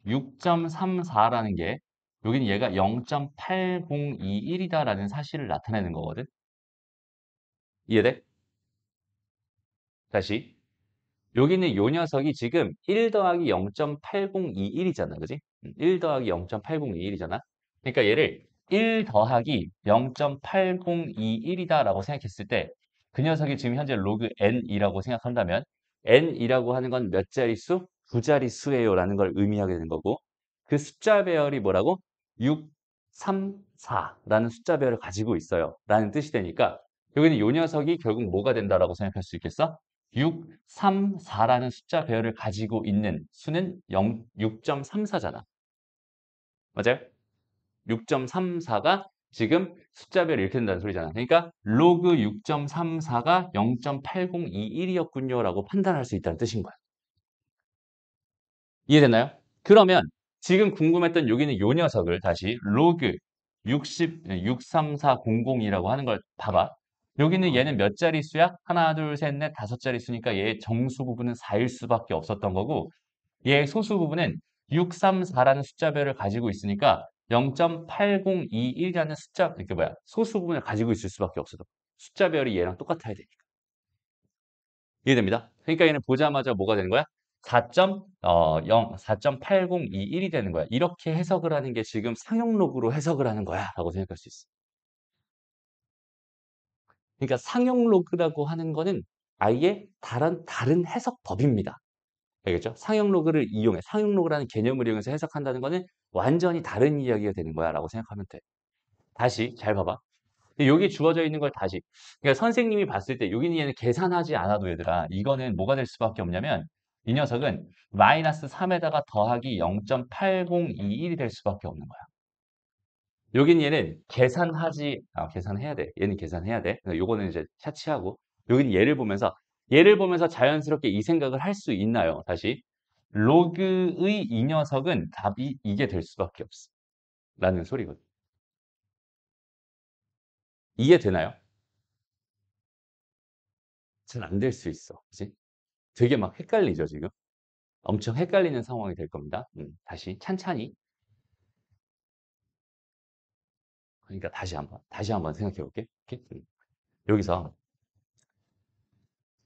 6.34라는 게 여기는 얘가 0.8021이다라는 사실을 나타내는 거거든. 이해돼? 다시. 여기는 요 녀석이 지금 1 더하기 0.8021이잖아. 그지? 1 더하기 0.8021이잖아. 그러니까 얘를 1 더하기 0.8021이다라고 생각했을 때 그 녀석이 지금 현재 로그 n이라고 생각한다면 n이라고 하는 건 몇 자릿수? 두 자릿수예요 라는 걸 의미하게 되는 거고 그 숫자 배열이 뭐라고? 6, 3, 4라는 숫자 배열을 가지고 있어요 라는 뜻이 되니까 여기는 요 녀석이 결국 뭐가 된다라고 생각할 수 있겠어? 6, 3, 4라는 숫자 배열을 가지고 있는 수는 6.34잖아. 맞아요? 6.34가 지금 숫자별을 이렇게 된다는 소리잖아. 그러니까 로그 6.34가 0.8021이었군요 라고 판단할 수 있다는 뜻인 거야. 이해됐나요? 그러면 지금 궁금했던 여기는 요 녀석을 다시 로그 63400이라고 하는 걸 봐봐. 여기는 얘는 몇 자릿수야? 하나, 둘, 셋, 넷, 다섯 자릿수니까 얘의 정수 부분은 4일 수밖에 없었던 거고 얘의 소수 부분은 634라는 숫자별을 가지고 있으니까 0.8021이라는 숫자, 이게 뭐야? 소수 부분을 가지고 있을 수밖에 없어. 숫자별이 얘랑 똑같아야 되니까. 이해됩니다. 그러니까 얘는 보자마자 뭐가 되는 거야? 4.8021이 되는 거야. 이렇게 해석을 하는 게 지금 상용 로그로 해석을 하는 거야. 라고 생각할 수 있어. 그러니까 상용 로그라고 하는 거는 아예 다른 해석법입니다. 알겠죠? 상용 로그를 이용해, 상용 로그라는 개념을 이용해서 해석한다는 거는 완전히 다른 이야기가 되는 거야 라고 생각하면 돼. 다시 잘 봐봐. 여기 주어져 있는 걸 다시. 그러니까 선생님이 봤을 때 여기는 얘는 계산하지 않아도 얘들아 이거는 뭐가 될 수밖에 없냐면 이 녀석은 마이너스 3에다가 더하기 0.8021이 될 수밖에 없는 거야. 여긴 얘는 계산해야 돼. 얘는 계산해야 돼. 그러니까 요거는 이제 차치하고 여기는 얘를 보면서 자연스럽게 이 생각을 할 수 있나요? 다시. 로그의 이 녀석은 답이 이게 될 수밖에 없어. 라는 소리거든. 이해되나요? 잘 안 될 수 있어. 그치? 되게 막 헷갈리죠, 지금? 엄청 헷갈리는 상황이 될 겁니다. 다시 찬찬히. 그러니까 다시 한번 생각해 볼게. 이렇게. 여기서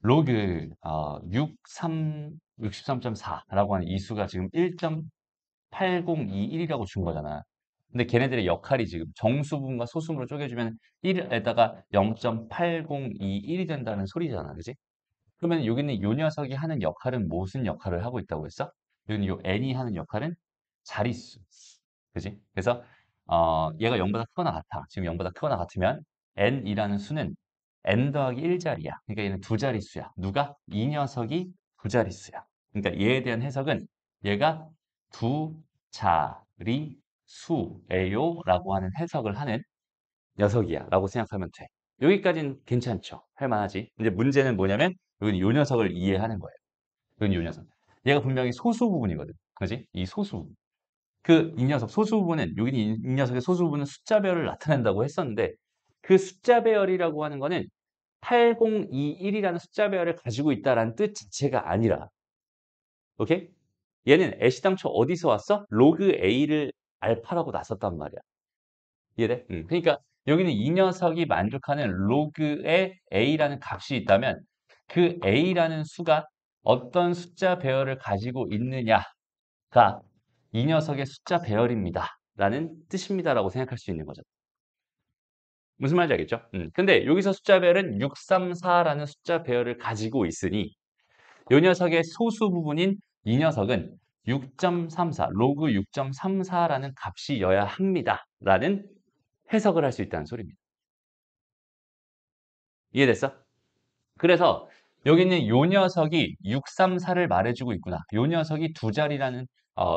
로그 63.4라고 하는 이 수가 지금 1.8021이라고 준 거잖아. 근데 걔네들의 역할이 지금 정수분과 소수분으로 쪼개주면 1에다가 0.8021이 된다는 소리잖아. 그지? 그러면 여기는 요 녀석이 하는 역할은 무슨 역할을 하고 있다고 했어? 여기는 요 n이 하는 역할은 자릿수. 그지? 그래서 얘가 0보다 크거나 같아. 지금 0보다 크거나 같으면 n이라는 수는 n 더하기 1자리야. 그러니까 얘는 두 자릿수야. 누가? 이 녀석이 두 자릿수야. 그러니까 얘에 대한 해석은 얘가 두 자릿수예요 라고 하는 해석을 하는 녀석이야 라고 생각하면 돼. 여기까지는 괜찮죠. 할만하지. 이제 문제는 뭐냐면 여기는 요 녀석을 이해하는 거예요. 여기는 요 녀석. 얘가 분명히 소수 부분이거든. 그지? 이 소수 부분. 이 녀석 소수 부분은 여기 이 녀석의 소수 부분은 숫자 배열을 나타낸다고 했었는데 그 숫자 배열이라고 하는 거는 8021이라는 숫자 배열을 가지고 있다라는 뜻 자체가 아니라 오케이? 얘는 애시당초 어디서 왔어? 로그 A를 알파라고 놨었단 말이야. 이해돼? 그러니까 여기는 이 녀석이 만족하는 로그의 A라는 값이 있다면 그 A라는 수가 어떤 숫자 배열을 가지고 있느냐가 이 녀석의 숫자 배열입니다. 라는 뜻입니다. 라고 생각할 수 있는 거죠. 무슨 말인지 알겠죠? 근데 여기서 숫자 배열은 634라는 숫자 배열을 가지고 있으니 이 녀석의 소수 부분인 이 녀석은 6.34, 로그 6.34라는 값이어야 합니다. 라는 해석을 할 수 있다는 소리입니다. 이해됐어? 그래서 여기는 요 녀석이 634를 말해주고 있구나. 요 녀석이 두 자리라는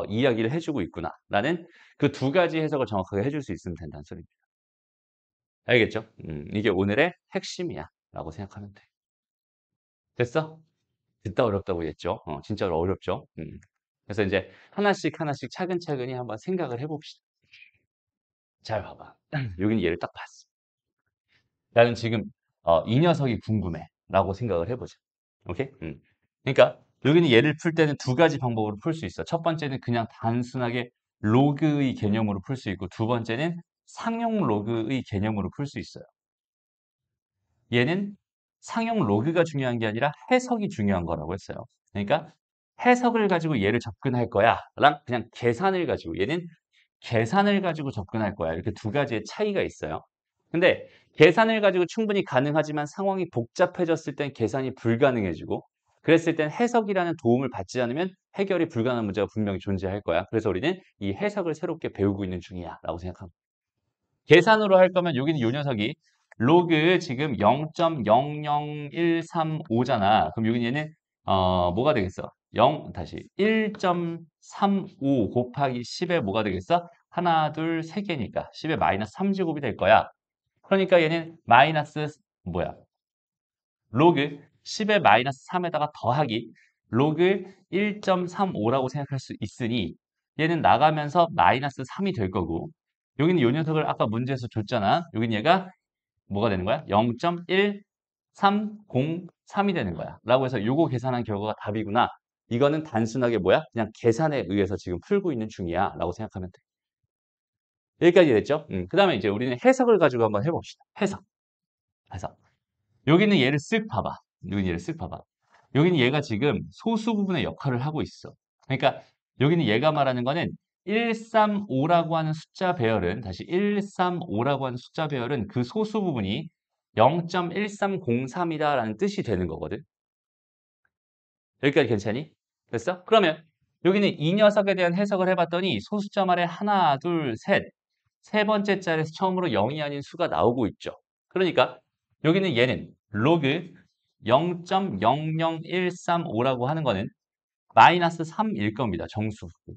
이야기를 해주고 있구나라는 그 두 가지 해석을 정확하게 해줄 수 있으면 된다는 소리입니다. 알겠죠? 이게 오늘의 핵심이야 라고 생각하면 돼. 됐어? 듣다 어렵다고 했죠? 진짜로 어렵죠? 그래서 이제 하나씩 하나씩 차근차근히 한번 생각을 해봅시다. 잘 봐봐. 여기는 얘를 딱 봤어. 나는 지금 이 녀석이 궁금해 라고 생각을 해보자. 오케이? 그러니까 여기는 얘를 풀 때는 두 가지 방법으로 풀 수 있어. 첫 번째는 그냥 단순하게 로그의 개념으로 풀 수 있고 두 번째는 상용 로그의 개념으로 풀 수 있어요. 얘는 상용 로그가 중요한 게 아니라 해석이 중요한 거라고 했어요. 그러니까 해석을 가지고 얘를 접근할 거야 랑 그냥 계산을 가지고 얘는 계산을 가지고 접근할 거야. 이렇게 두 가지의 차이가 있어요. 근데 계산을 가지고 충분히 가능하지만 상황이 복잡해졌을 땐 계산이 불가능해지고 그랬을 땐 해석이라는 도움을 받지 않으면 해결이 불가능한 문제가 분명히 존재할 거야. 그래서 우리는 이 해석을 새롭게 배우고 있는 중이야 라고 생각합니다. 계산으로 할 거면 여기는 요 녀석이 로그 지금 0.00135잖아. 그럼 여기 얘는 뭐가 되겠어? 1.35 곱하기 10에 뭐가 되겠어? 하나, 둘, 세 개니까 10에 마이너스 3제곱이 될 거야. 그러니까 얘는 마이너스 뭐야? 로그 10에 마이너스 3에다가 더하기 로그 1.35라고 생각할 수 있으니 얘는 나가면서 마이너스 3이 될 거고 여기는 요 녀석을 아까 문제에서 줬잖아. 여기는 얘가 뭐가 되는 거야? 0.1303이 되는 거야. 라고 해서 요거 계산한 결과가 답이구나. 이거는 단순하게 뭐야? 그냥 계산에 의해서 지금 풀고 있는 중이야. 라고 생각하면 돼. 여기까지 됐죠? 그 다음에 이제 우리는 해석을 가지고 한번 해봅시다. 해석. 해석. 여기는 얘를 쓱 봐봐. 여기는 얘를 쓱 봐봐. 여기는 얘가 지금 소수 부분의 역할을 하고 있어. 그러니까 여기는 얘가 말하는 거는 135라고 하는 숫자 배열은 다시 135라고 하는 숫자 배열은 그 소수 부분이 0.1303이다라는 뜻이 되는 거거든. 여기까지 괜찮니? 됐어? 그러면 여기는 이 녀석에 대한 해석을 해봤더니 소수점 아래 하나, 둘, 셋. 세 번째 자리에서 처음으로 0이 아닌 수가 나오고 있죠. 그러니까 여기는 얘는 로그 0.00135라고 하는 거는 마이너스 3일 겁니다. 정수 부분.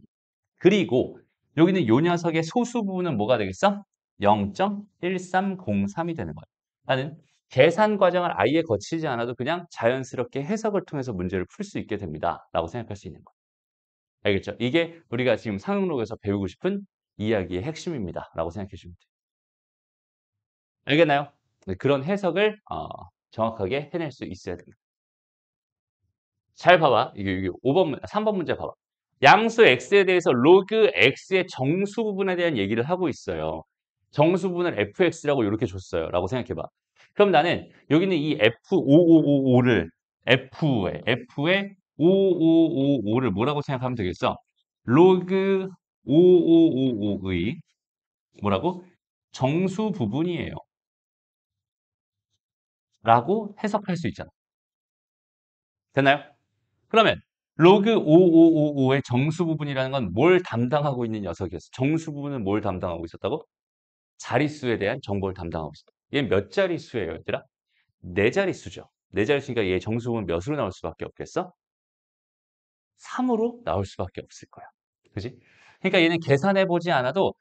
그리고 여기는 요 녀석의 소수 부분은 뭐가 되겠어? 0.1303이 되는 거예요. 나는 계산 과정을 아예 거치지 않아도 그냥 자연스럽게 해석을 통해서 문제를 풀 수 있게 됩니다. 라고 생각할 수 있는 거예요. 알겠죠? 이게 우리가 지금 상용록에서 배우고 싶은 이야기의 핵심입니다. 라고 생각해 주면 돼요. 알겠나요? 네, 그런 해석을 정확하게 해낼 수 있어야 됩니다. 잘 봐봐. 이게 5번, 3번 문제 봐봐. 양수 x에 대해서 로그 x의 정수 부분에 대한 얘기를 하고 있어요. 정수 부분을 fx라고 이렇게 줬어요. 라고 생각해봐. 그럼 나는 여기는 이 f5555를 f의 5555를 뭐라고 생각하면 되겠어? 로그 5555의 뭐라고? 정수 부분이에요. 라고 해석할 수 있잖아. 됐나요? 그러면 로그 5555의 정수 부분이라는 건 뭘 담당하고 있는 녀석이었어? 정수 부분은 뭘 담당하고 있었다고? 자릿수에 대한 정보를 담당하고 있었다. 얘 몇 자릿수예요, 얘들아? 네 자릿수죠. 네 자릿수니까 얘 정수 부분 몇으로 나올 수밖에 없겠어? 3으로 나올 수밖에 없을 거야. 그지? 그러니까 얘는 계산해보지 않아도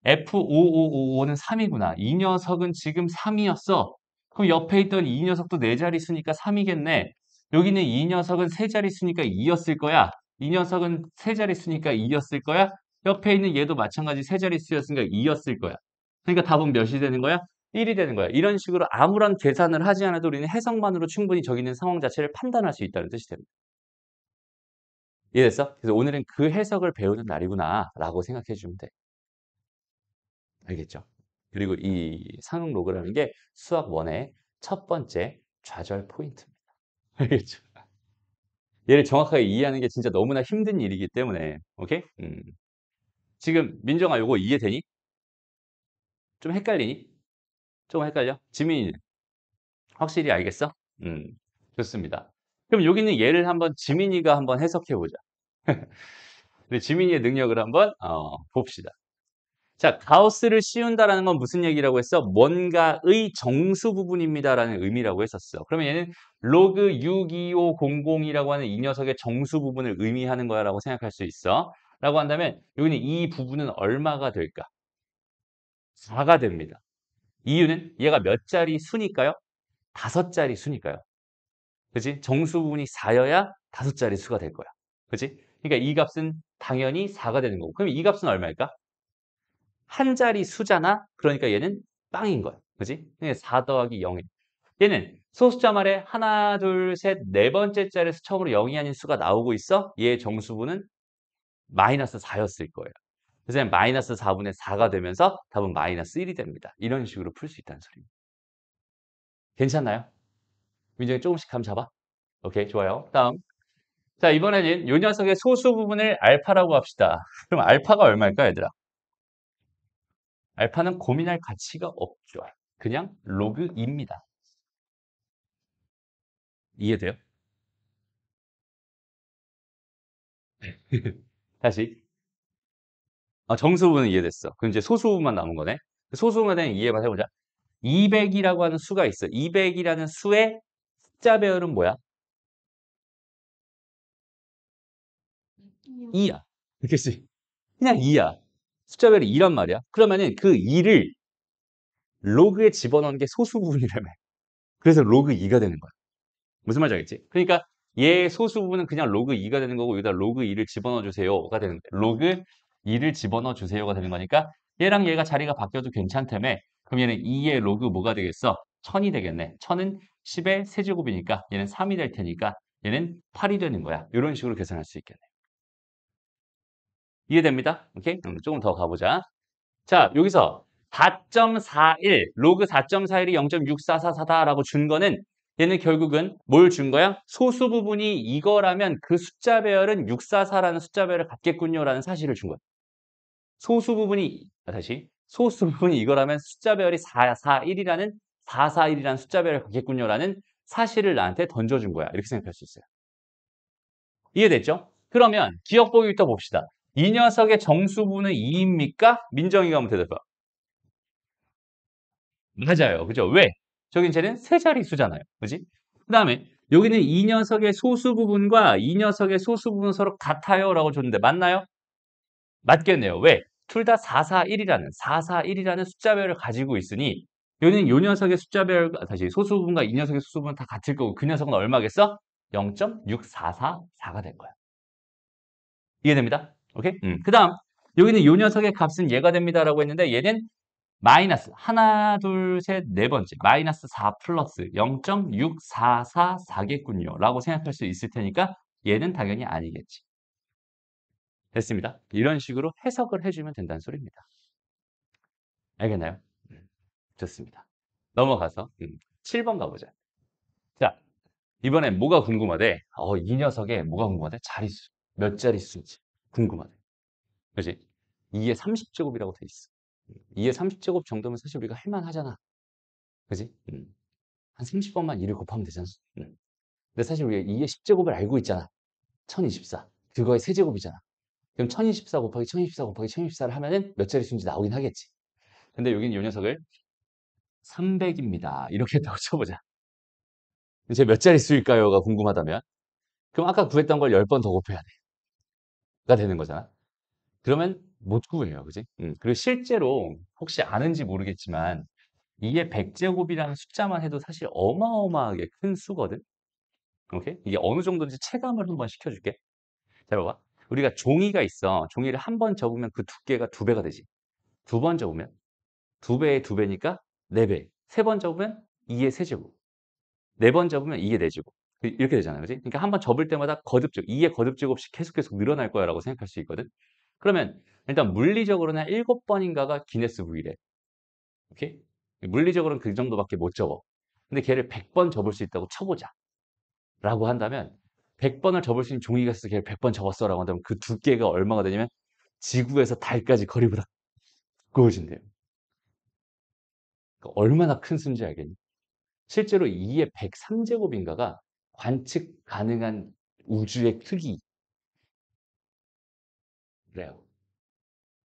F5555는 3이구나. 이 녀석은 지금 3이었어. 그럼 옆에 있던 이 녀석도 네 자릿수니까 3이겠네. 여기는 이 녀석은 세 자릿수니까 2였을 거야. 이 녀석은 세 자릿수니까 2였을 거야. 옆에 있는 얘도 마찬가지 세 자릿수였으니까 2였을 거야. 그러니까 답은 몇이 되는 거야? 1이 되는 거야. 이런 식으로 아무런 계산을 하지 않아도 우리는 해석만으로 충분히 저기 있는 상황 자체를 판단할 수 있다는 뜻이 됩니다. 이해됐어? 그래서 오늘은 그 해석을 배우는 날이구나 라고 생각해 주면 돼. 알겠죠? 그리고 이 상응 로그라는 게 수학 1의 첫 번째 좌절 포인트입니다. 알겠죠? 얘를 정확하게 이해하는 게 진짜 너무나 힘든 일이기 때문에 오케이? 지금 민정아 요거 이해되니? 좀 헷갈리니? 조금 헷갈려? 지민이 확실히 알겠어? 좋습니다. 그럼 여기는 얘를 한번 지민이가 한번 해석해 보자. 우리 지민이의 능력을 한번 봅시다. 자, 가우스를 씌운다라는 건 무슨 얘기라고 했어? 뭔가의 정수 부분입니다라는 의미라고 했었어. 그러면 얘는 로그 62500이라고 하는 이 녀석의 정수 부분을 의미하는 거야라고 생각할 수 있어. 라고 한다면 여기는 이 부분은 얼마가 될까? 4가 됩니다. 이유는 얘가 몇 자리 수니까요? 5자리 수니까요. 그지? 정수 부분이 4여야 5자리 수가 될 거야. 그지? 그러니까 이 값은 당연히 4가 되는 거고. 그럼 이 값은 얼마일까? 한 자리 수잖아? 그러니까 얘는 빵인 거야. 그지? 4 더하기 0이. 얘는 소수점 말에 하나, 둘, 셋, 네 번째 자리에서 처음으로 0이 아닌 수가 나오고 있어. 얘의 정수분은 마이너스 4였을 거예요. 그래서 그냥 마이너스 4분의 4가 되면서 답은 마이너스 1이 됩니다. 이런 식으로 풀 수 있다는 소리입니다. 괜찮나요? 민정이 조금씩 감 잡아? 오케이, 좋아요. 다음. 자, 이번에는 이 녀석의 소수 부분을 알파라고 합시다. 그럼 알파가 얼마일까, 얘들아? 알파는 고민할 가치가 없죠. 그냥 로그입니다. 이해돼요? 다시. 정수 부분은 이해됐어. 그럼 이제 소수 부분만 남은 거네. 소수 부분에 대한 이해만 해보자. 200이라고 하는 수가 있어. 200이라는 수의 숫자 배열은 뭐야? 2야. 그렇겠지? 그냥 2야. 숫자 배열이 2란 말이야. 그러면은 그 2를 로그에 집어넣은 게 소수 부분이라며. 그래서 로그 2가 되는 거야. 무슨 말인지 알겠지? 그러니까 얘 소수 부분은 그냥 로그 2가 되는 거고 여기다 로그 2를 집어넣어 주세요가 되는 거야. 로그 2를 집어넣어 주세요가 되는 거니까 얘랑 얘가 자리가 바뀌어도 괜찮다며. 그럼 얘는 2의 로그 뭐가 되겠어? 1000이 되겠네. 1000은 10의 세제곱이니까 얘는 3이 될 테니까 얘는 8이 되는 거야. 이런 식으로 계산할 수 있겠네. 이해됩니다? 오케이? 조금 더 가보자. 자, 여기서 4.41, 로그 4.41이 0.6444다라고 준 거는 얘는 결국은 뭘 준 거야? 소수 부분이 이거라면 그 숫자 배열은 644라는 숫자 배열을 갖겠군요라는 사실을 준 거야. 소수 부분이, 다시. 소수 부분이 이거라면 숫자 배열이 441이라는 441이라는 숫자 배열을 갖겠군요라는 사실을 나한테 던져준 거야. 이렇게 생각할 수 있어요. 이해됐죠? 그러면 기억 보기부터 봅시다. 이 녀석의 정수분은 2입니까? 민정이가 한번 대답해봐. 맞아요. 그죠? 왜? 저긴 쟤는 세 자릿수잖아요. 그지? 그 다음에 여기는 이 녀석의 소수 부분과 이 녀석의 소수 부분은 서로 같아요 라고 줬는데 맞나요? 맞겠네요. 왜? 둘 다 441이라는 숫자별을 가지고 있으니 여기는 이 녀석의 숫자별, 다시 소수 부분과 이 녀석의 소수 부분은 다 같을 거고 그 녀석은 얼마겠어? 0.6444가 될 거야. 이해됩니다? 오케이? 그 다음 여기는 이 녀석의 값은 얘가 됩니다라고 했는데 얘는 마이너스 하나, 둘, 셋, 네 번째 마이너스 4 플러스 0.6444겠군요. 라고 생각할 수 있을 테니까 얘는 당연히 아니겠지. 됐습니다. 이런 식으로 해석을 해주면 된다는 소리입니다. 알겠나요? 좋습니다. 넘어가서 7번 가보자. 자, 이번엔 뭐가 궁금하대? 이 녀석의 뭐가 궁금하대? 자릿수. 몇 자릿수인지 궁금하대. 그지? 2의 30제곱이라고 돼 있어. 2의 30제곱 정도면 사실 우리가 할만하잖아. 그지? 한 30번만 2를 곱하면 되잖아. 근데 사실 우리가 2의 10제곱을 알고 있잖아. 1024. 그거의 세제곱이잖아. 그럼 1024 곱하기 1024 곱하기 1024를 하면은 몇 자릿수인지 나오긴 하겠지. 근데 여기는 이 녀석을 300입니다. 이렇게 딱 쳐보자. 이제 몇 자릿수일까요?가 궁금하다면. 그럼 아까 구했던 걸 10번 더 곱해야 돼. 가 되는 거잖아. 그러면 못 구해요. 그지? 그리고 실제로 혹시 아는지 모르겠지만 이게 100제곱이라는 숫자만 해도 사실 어마어마하게 큰 수거든. 오케이? 이게 어느 정도인지 체감을 한번 시켜줄게. 자, 봐봐. 우리가 종이가 있어. 종이를 한 번 접으면 그 두께가 2배가 되지. 2번 접으면 2배의 2배니까 4배. 3번 접으면 2의 세제곱. 4번 접으면 2의 4제곱. 이렇게 되잖아요. 그지? 그러니까 한 번 접을 때마다 거듭제곱, 2의 거듭제곱씩 계속 늘어날 거야 라고 생각할 수 있거든. 그러면 일단 물리적으로는 7번인가가 기네스 부위래. 오케이? 물리적으로는 그 정도밖에 못 접어. 근데 걔를 100번 접을 수 있다고 쳐보자. 라고 한다면 100번을 접을 수 있는 종이가 있어서 걔를 100번 접었어 라고 한다면 그 두께가 얼마가 되냐면 지구에서 달까지 거리보다 두꺼워진대요. 그러니까 얼마나 큰 수인지 알겠니? 실제로 2의 103제곱인가가 관측 가능한 우주의 크기. 그래요.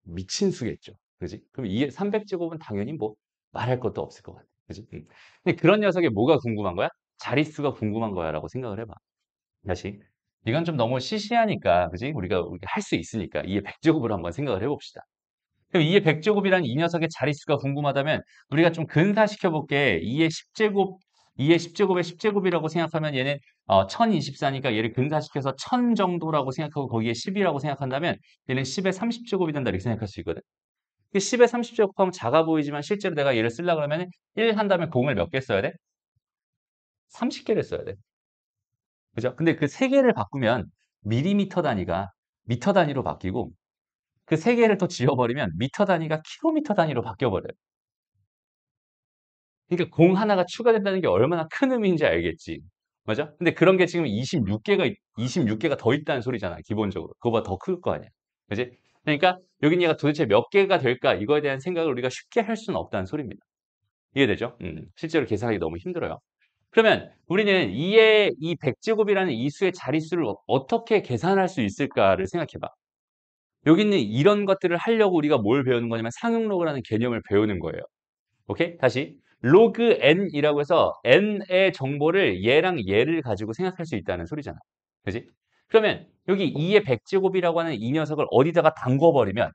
미친 수겠죠. 그지? 그럼 2의 300제곱은 당연히 뭐 말할 것도 없을 것 같아. 그지? 근데 그런 녀석의 뭐가 궁금한 거야? 자릿수가 궁금한 거야 라고 생각을 해봐. 다시. 이건 좀 너무 시시하니까, 그지? 우리가 할 수 있으니까 2의 100제곱으로 한번 생각을 해봅시다. 그럼 2의 100제곱이라는 이 녀석의 자릿수가 궁금하다면 우리가 좀 근사시켜 볼게. 2의 10제곱, 2의 10제곱의 10제곱이라고 생각하면 얘는 1024니까 얘를 근사시켜서 1000 정도라고 생각하고 거기에 10이라고 생각한다면 얘는 10의 30제곱이 된다 이렇게 생각할 수 있거든. 10의 30제곱 하면 작아 보이지만 실제로 내가 얘를 쓰려고 그러면 1 한 다음에 공을 몇 개 써야 돼? 30개를 써야 돼. 그죠? 근데 그 세 개를 바꾸면 밀리미터 단위가 미터 단위로 바뀌고 그 세 개를 더 지워버리면 미터 단위가 킬로미터 단위로 바뀌어버려요. 그러니까 공 하나가 추가된다는 게 얼마나 큰 의미인지 알겠지. 맞아? 근데 그런 게 지금 26개가 더 있다는 소리잖아, 기본적으로. 그거보다 더 클 거 아니야. 그지? 그러니까 여긴 얘가 도대체 몇 개가 될까? 이거에 대한 생각을 우리가 쉽게 할 수는 없다는 소리입니다. 이해되죠? 실제로 계산하기 너무 힘들어요. 그러면 우리는 2의 이 100제곱이라는 이 수의 자릿수를 어떻게 계산할 수 있을까를 생각해 봐. 여기는 이런 것들을 하려고 우리가 뭘 배우는 거냐면 상용로그라는 개념을 배우는 거예요. 오케이? 다시. 로그 n이라고 해서 n의 정보를 얘랑 얘를 가지고 생각할 수 있다는 소리잖아. 그지? 그러면 여기 2의 100제곱이라고 하는 이 녀석을 어디다가 담궈버리면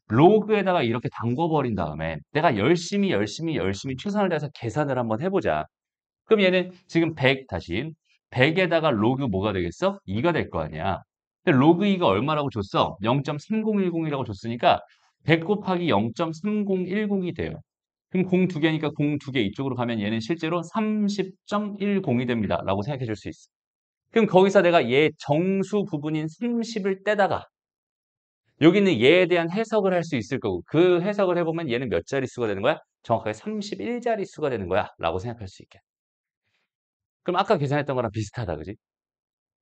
로그에다가 이렇게 담궈버린 다음에 내가 열심히 최선을 다해서 계산을 한번 해보자. 그럼 얘는 지금 100 다시 100에다가 로그 뭐가 되겠어? 2가 될 거 아니야. 근데 로그 2가 얼마라고 줬어? 0.3010이라고 줬으니까 100 곱하기 0.3010이 돼요. 그럼 공 두 개니까 공 두 개 이쪽으로 가면 얘는 실제로 30.10이 됩니다. 라고 생각해 줄 수 있어. 그럼 거기서 내가 얘 정수 부분인 30을 떼다가 여기는 얘에 대한 해석을 할 수 있을 거고 그 해석을 해보면 얘는 몇 자릿수가 되는 거야? 정확하게 31자릿수가 되는 거야. 라고 생각할 수 있게. 그럼 아까 계산했던 거랑 비슷하다. 그지?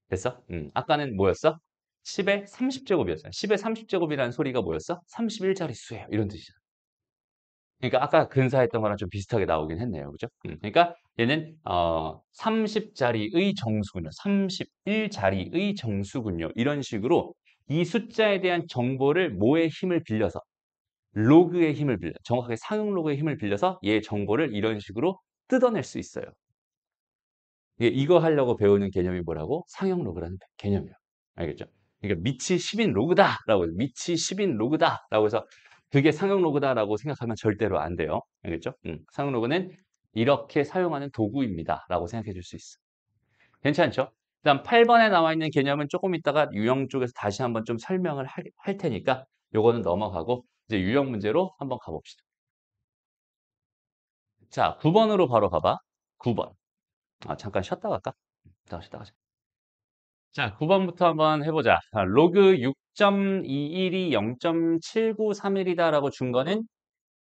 됐어? 아까는 뭐였어? 10의 30제곱이었잖아. 10의 30제곱이라는 소리가 뭐였어? 31자릿수예요. 이런 뜻이잖아. 그러니까 아까 근사했던 거랑 좀 비슷하게 나오긴 했네요. 그죠? 그러니까 얘는 30자리의 정수군요. 31자리의 정수군요. 이런 식으로 이 숫자에 대한 정보를 뭐의 힘을 빌려서 로그의 힘을 빌려 정확하게 상용 로그의 힘을 빌려서 얘 정보를 이런 식으로 뜯어낼 수 있어요. 이거 하려고 배우는 개념이 뭐라고? 상용 로그라는 개념이에요. 알겠죠? 그러니까 밑이 10인 로그다라고 해서 밑이 10인 로그다라고 해서 그게 상용 로그다라고 생각하면 절대로 안 돼요. 알겠죠? 상용 로그는 이렇게 사용하는 도구입니다라고 생각해 줄 수 있어. 괜찮죠? 그다음 8번에 나와 있는 개념은 조금 있다가 유형 쪽에서 다시 한번 좀 설명을 할 테니까 요거는 넘어가고 이제 유형 문제로 한번 가봅시다. 자, 9번으로 바로 가봐. 9번. 잠깐 쉬었다 갈까? 잠깐 쉬었다 가자. 자, 9번부터 한번 해보자. 로그 6.212 0.7931이다라고 준 거는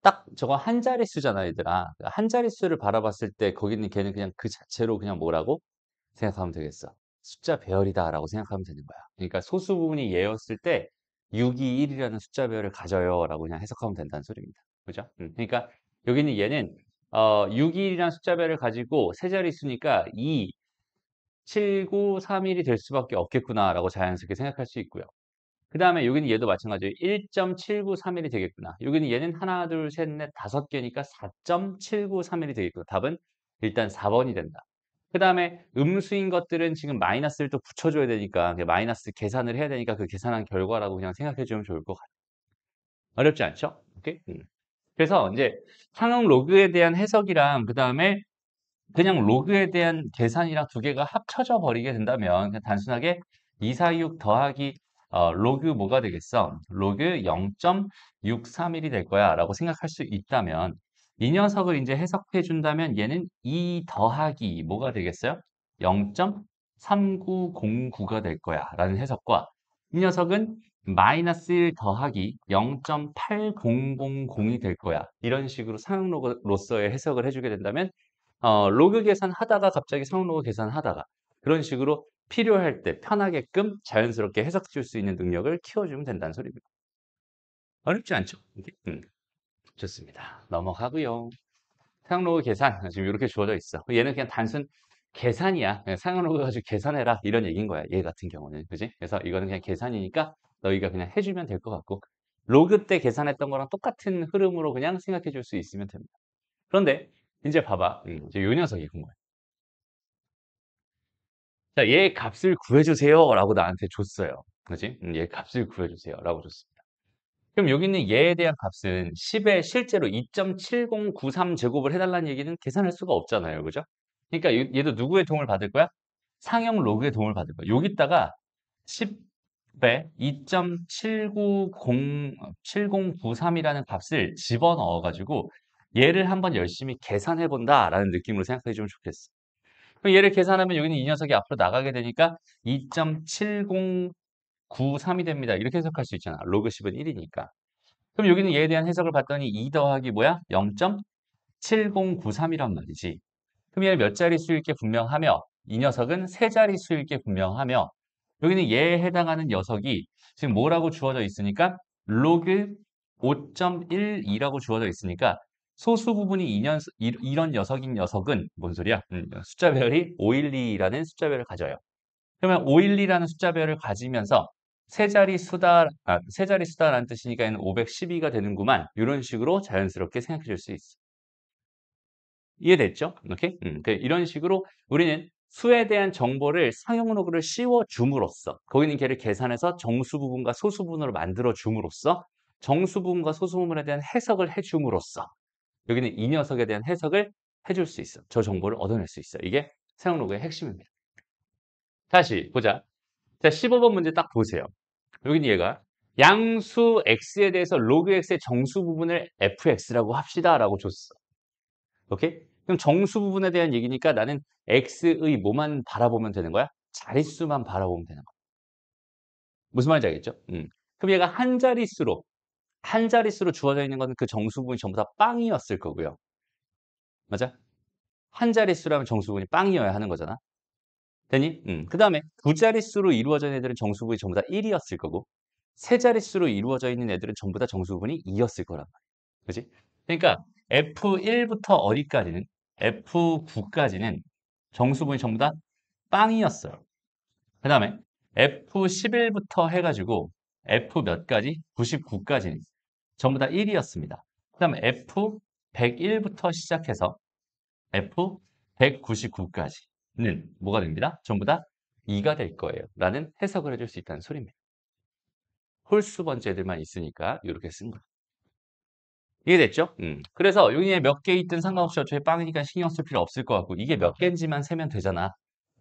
딱 저거 한 자릿수잖아, 얘들아. 한 자릿수를 바라봤을 때 거기는 걔는 그냥 그 자체로 그냥 뭐라고 생각하면 되겠어. 숫자 배열이다라고 생각하면 되는 거야. 그러니까 소수 부분이 얘였을 때 621이라는 숫자 배열을 가져요라고 그냥 해석하면 된다는 소리입니다. 그죠? 그러니까 여기는 얘는 621이라는 숫자 배열을 가지고 세 자릿수니까 2, 7931이 될 수밖에 없겠구나라고 자연스럽게 생각할 수 있고요. 그 다음에 여기는 얘도 마찬가지예요. 1.7931이 되겠구나. 여기는 얘는 하나, 둘, 셋, 넷, 다섯 개니까 4.7931이 되겠구나. 답은 일단 4번이 된다. 그 다음에 음수인 것들은 지금 마이너스를 또 붙여줘야 되니까 마이너스 계산을 해야 되니까 그 계산한 결과라고 그냥 생각해 주면 좋을 것 같아요. 어렵지 않죠? 오케이? 그래서 이제 상응 로그에 대한 해석이랑 그 다음에 그냥 로그에 대한 계산이랑 두 개가 합쳐져 버리게 된다면 그냥 단순하게 246 더하기 로그 뭐가 되겠어? 로그 0.631이 될 거야 라고 생각할 수 있다면 이 녀석을 이제 해석해 준다면 얘는 2 더하기 뭐가 되겠어요? 0.3909가 될 거야 라는 해석과 이 녀석은 마이너스 1 더하기 0.8000이 될 거야 이런 식으로 상용로서의 해석을 해주게 된다면 로그 계산하다가 갑자기 상용로그 계산하다가 그런 식으로 필요할 때 편하게끔 자연스럽게 해석 줄 수 있는 능력을 키워주면 된다는 소리입니다. 어렵지 않죠? 이게? 좋습니다. 넘어가고요. 상용로그 계산 지금 이렇게 주어져 있어. 얘는 그냥 단순 계산이야. 그냥 상용로그 가지고 계산해라 이런 얘기인 거야. 얘 같은 경우는 그지? 그래서 이거는 그냥 계산이니까 너희가 그냥 해주면 될 것 같고 로그 때 계산했던 거랑 똑같은 흐름으로 그냥 생각해 줄 수 있으면 됩니다. 그런데 이제 봐봐. 이제 요 녀석이 궁금해. 자, 얘 값을 구해주세요. 라고 나한테 줬어요. 그지? 얘 값을 구해주세요. 라고 줬습니다. 그럼 여기 있는 얘에 대한 값은 10에 실제로 2.7093 제곱을 해달라는 얘기는 계산할 수가 없잖아요. 그죠? 그러니까 얘도 누구의 도움을 받을 거야? 상형 로그의 도움을 받을 거야. 여기다가 10배 2.7093이라는 값을 집어넣어가지고 얘를 한번 열심히 계산해 본다라는 느낌으로 생각해 주면 좋겠어. 그럼 얘를 계산하면 여기는 이 녀석이 앞으로 나가게 되니까 2.7093이 됩니다. 이렇게 해석할 수 있잖아. 로그 10은 1이니까. 그럼 여기는 얘에 대한 해석을 봤더니 2 더하기 뭐야? 0.7093이란 말이지. 그럼 얘는 몇 자릿수일 게 분명하며 이 녀석은 세 자릿수일 게 분명하며 여기는 얘에 해당하는 녀석이 지금 뭐라고 주어져 있으니까 로그 5.12라고 주어져 있으니까 소수 부분이 이런 녀석인 녀석은 뭔 소리야? 숫자별이 512라는 숫자별을 가져요. 그러면 512라는 숫자별을 가지면서 세 자릿수다라는 뜻이니까 얘는 512가 되는구만. 이런 식으로 자연스럽게 생각해 줄 수 있어. 이해됐죠? 오케이? 이런 식으로 우리는 수에 대한 정보를 상용 로그를 씌워 줌으로써 거기 있는 걔를 계산해서 정수 부분과 소수 부분으로 만들어 줌으로써 정수 부분과 소수 부분에 대한 해석을 해 줌으로써 여기는 이 녀석에 대한 해석을 해줄 수 있어. 저 정보를 얻어낼 수 있어. 이게 상용 로그의 핵심입니다. 다시 보자. 자, 15번 문제 딱 보세요. 여기는 얘가 양수 x에 대해서 로그 x의 정수 부분을 fx라고 합시다라고 줬어. 오케이? 그럼 정수 부분에 대한 얘기니까 나는 x의 뭐만 바라보면 되는 거야? 자릿수만 바라보면 되는 거야. 무슨 말인지 알겠죠? 그럼 얘가 한 자릿수로 주어져 있는 것은 그 정수 부분이 전부 다 빵이었을 거고요. 맞아? 한 자릿수라면 정수 부분이 빵이어야 하는 거잖아. 되니? 그 다음에 두 자릿수로 이루어져 있는 애들은 정수 부분이 전부 다 1이었을 거고 세 자릿수로 이루어져 있는 애들은 전부 다 정수 부분이 2였을 거란 말이야. 그지? 그러니까 F1부터 어디까지는 F9까지는 정수분이 전부 다 빵이었어요. 그 다음에 F11부터 해가지고 F 몇까지? 99까지는 전부 다 1이었습니다. 그 다음에 F101부터 시작해서 F199까지는 뭐가 됩니다? 전부 다 2가 될 거예요. 라는 해석을 해줄 수 있다는 소리입니다. 홀수 번째들만 있으니까 이렇게 쓴 거예요. 이해됐죠? 그래서 여기에 몇 개 있든 상관없이 어차피 빵이니까 신경 쓸 필요 없을 것 같고 이게 몇 개인지만 세면 되잖아.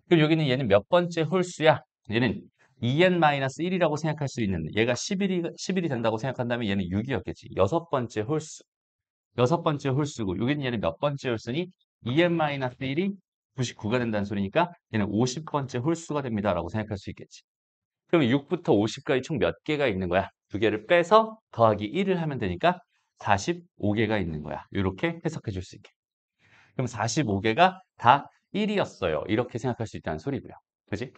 그럼 여기는 얘는 몇 번째 홀수야? 얘는 2n-1이라고 생각할 수 있는데 얘가 11이 된다고 생각한다면 얘는 6이었겠지. 여섯 번째 홀수. 여섯 번째 홀수고 여기는 얘는 몇 번째 홀수니? 2n-1이 99가 된다는 소리니까 얘는 50번째 홀수가 됩니다. 라고 생각할 수 있겠지. 그러면 6부터 50까지 총 몇 개가 있는 거야? 두 개를 빼서 더하기 1을 하면 되니까 45개가 있는 거야. 이렇게 해석해 줄 수 있게. 그럼 45개가 다 1이었어요. 이렇게 생각할 수 있다는 소리고요. 그지?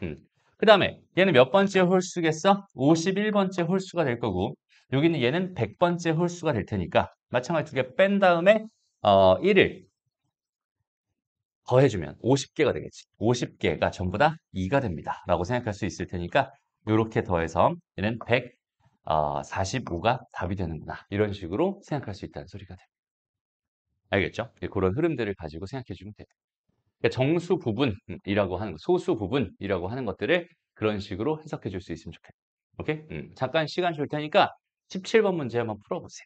그 다음에 얘는 몇 번째 홀수겠어? 51번째 홀수가 될 거고 여기는 얘는 100번째 홀수가 될 테니까 마찬가지 두 개 뺀 다음에 1을 더해주면 50개가 되겠지. 50개가 전부 다 2가 됩니다. 라고 생각할 수 있을 테니까 이렇게 더해서 얘는 145가 답이 되는구나. 이런 식으로 생각할 수 있다는 소리가 돼요. 알겠죠? 그런 흐름들을 가지고 생각해 주면 돼요. 그러니까 정수 부분이라고 하는 거, 소수 부분이라고 하는 것들을 그런 식으로 해석해 줄 수 있으면 좋겠다. 오케이? 잠깐 시간 줄 테니까 17번 문제 한번 풀어보세요.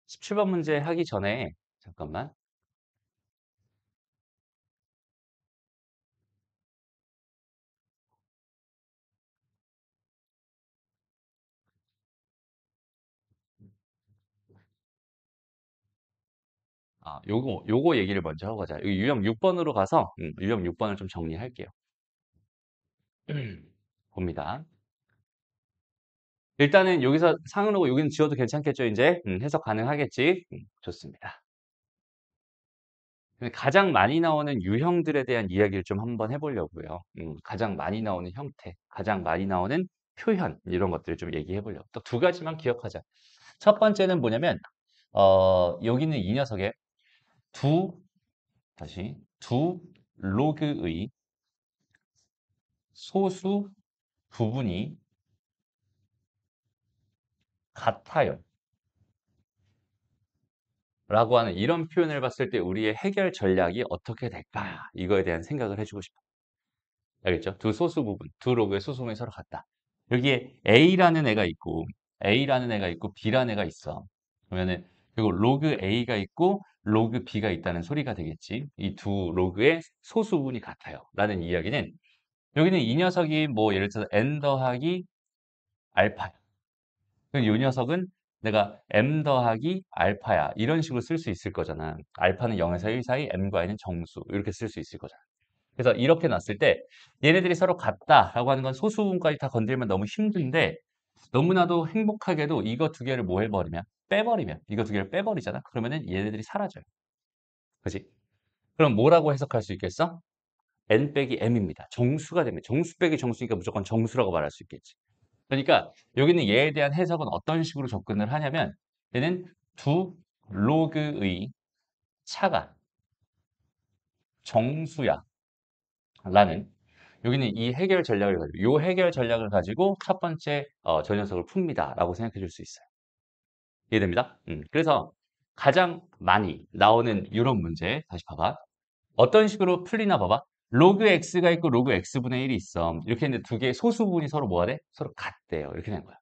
17번 문제 하기 전에 잠깐만. 요거 얘기를 먼저 하고 가자. 여기 유형 6번으로 가서 유형 6번을 좀 정리할게요. 봅니다. 일단은 여기서 상으로 여기는 지워도 괜찮겠죠, 이제? 해석 가능하겠지? 좋습니다. 가장 많이 나오는 유형들에 대한 이야기를 좀 한번 해보려고요. 가장 많이 나오는 형태, 가장 많이 나오는 표현 이런 것들을 좀 얘기해 보려고. 또 두 가지만 기억하자. 첫 번째는 뭐냐면 여기는 이 녀석의 두 로그의 소수 부분이 같아요. 라고 하는 이런 표현을 봤을 때 우리의 해결 전략이 어떻게 될까? 이거에 대한 생각을 해주고 싶어요. 알겠죠? 두 소수 부분, 두 로그의 소수 부분이 서로 같다. 여기에 A라는 애가 있고, A라는 애가 있고, B라는 애가 있어. 그러면은, 그리고 로그 A가 있고, 로그 B가 있다는 소리가 되겠지. 이 두 로그의 소수 부분이 같아요. 라는 이야기는, 여기는 이 녀석이 뭐, 예를 들어서 n 더하기 알파야. 그럼 이 녀석은 내가 m 더하기 알파야. 이런 식으로 쓸 수 있을 거잖아. 알파는 0에서 1 사이, m과 n은 정수. 이렇게 쓸 수 있을 거잖아. 그래서 이렇게 놨을 때 얘네들이 서로 같다라고 하는 건 소수 부분까지 다 건들면 너무 힘든데 너무나도 행복하게도 이거 두 개를 뭐 해버리면 빼버리면 이거 두 개를 빼버리잖아. 그러면은 얘네들이 사라져요. 그지? 그럼 뭐라고 해석할 수 있겠어? n 빼기 m입니다. 정수가 되면 정수 빼기 정수니까 무조건 정수라고 말할 수 있겠지. 그러니까 여기는 얘에 대한 해석은 어떤 식으로 접근을 하냐면 얘는 두 로그의 차가 정수야 라는 여기는 이 해결 전략을 가지고 이 해결 전략을 가지고 첫 번째 저 녀석을 풉니다 라고 생각해 줄 수 있어요. 이해됩니다? 그래서 가장 많이 나오는 이런 문제 다시 봐봐. 어떤 식으로 풀리나 봐봐. 로그 x가 있고 로그 x분의 1이 있어. 이렇게 했는데 두 개의 소수 부분이 서로 뭐가 돼? 서로 같대요. 이렇게 된 거야.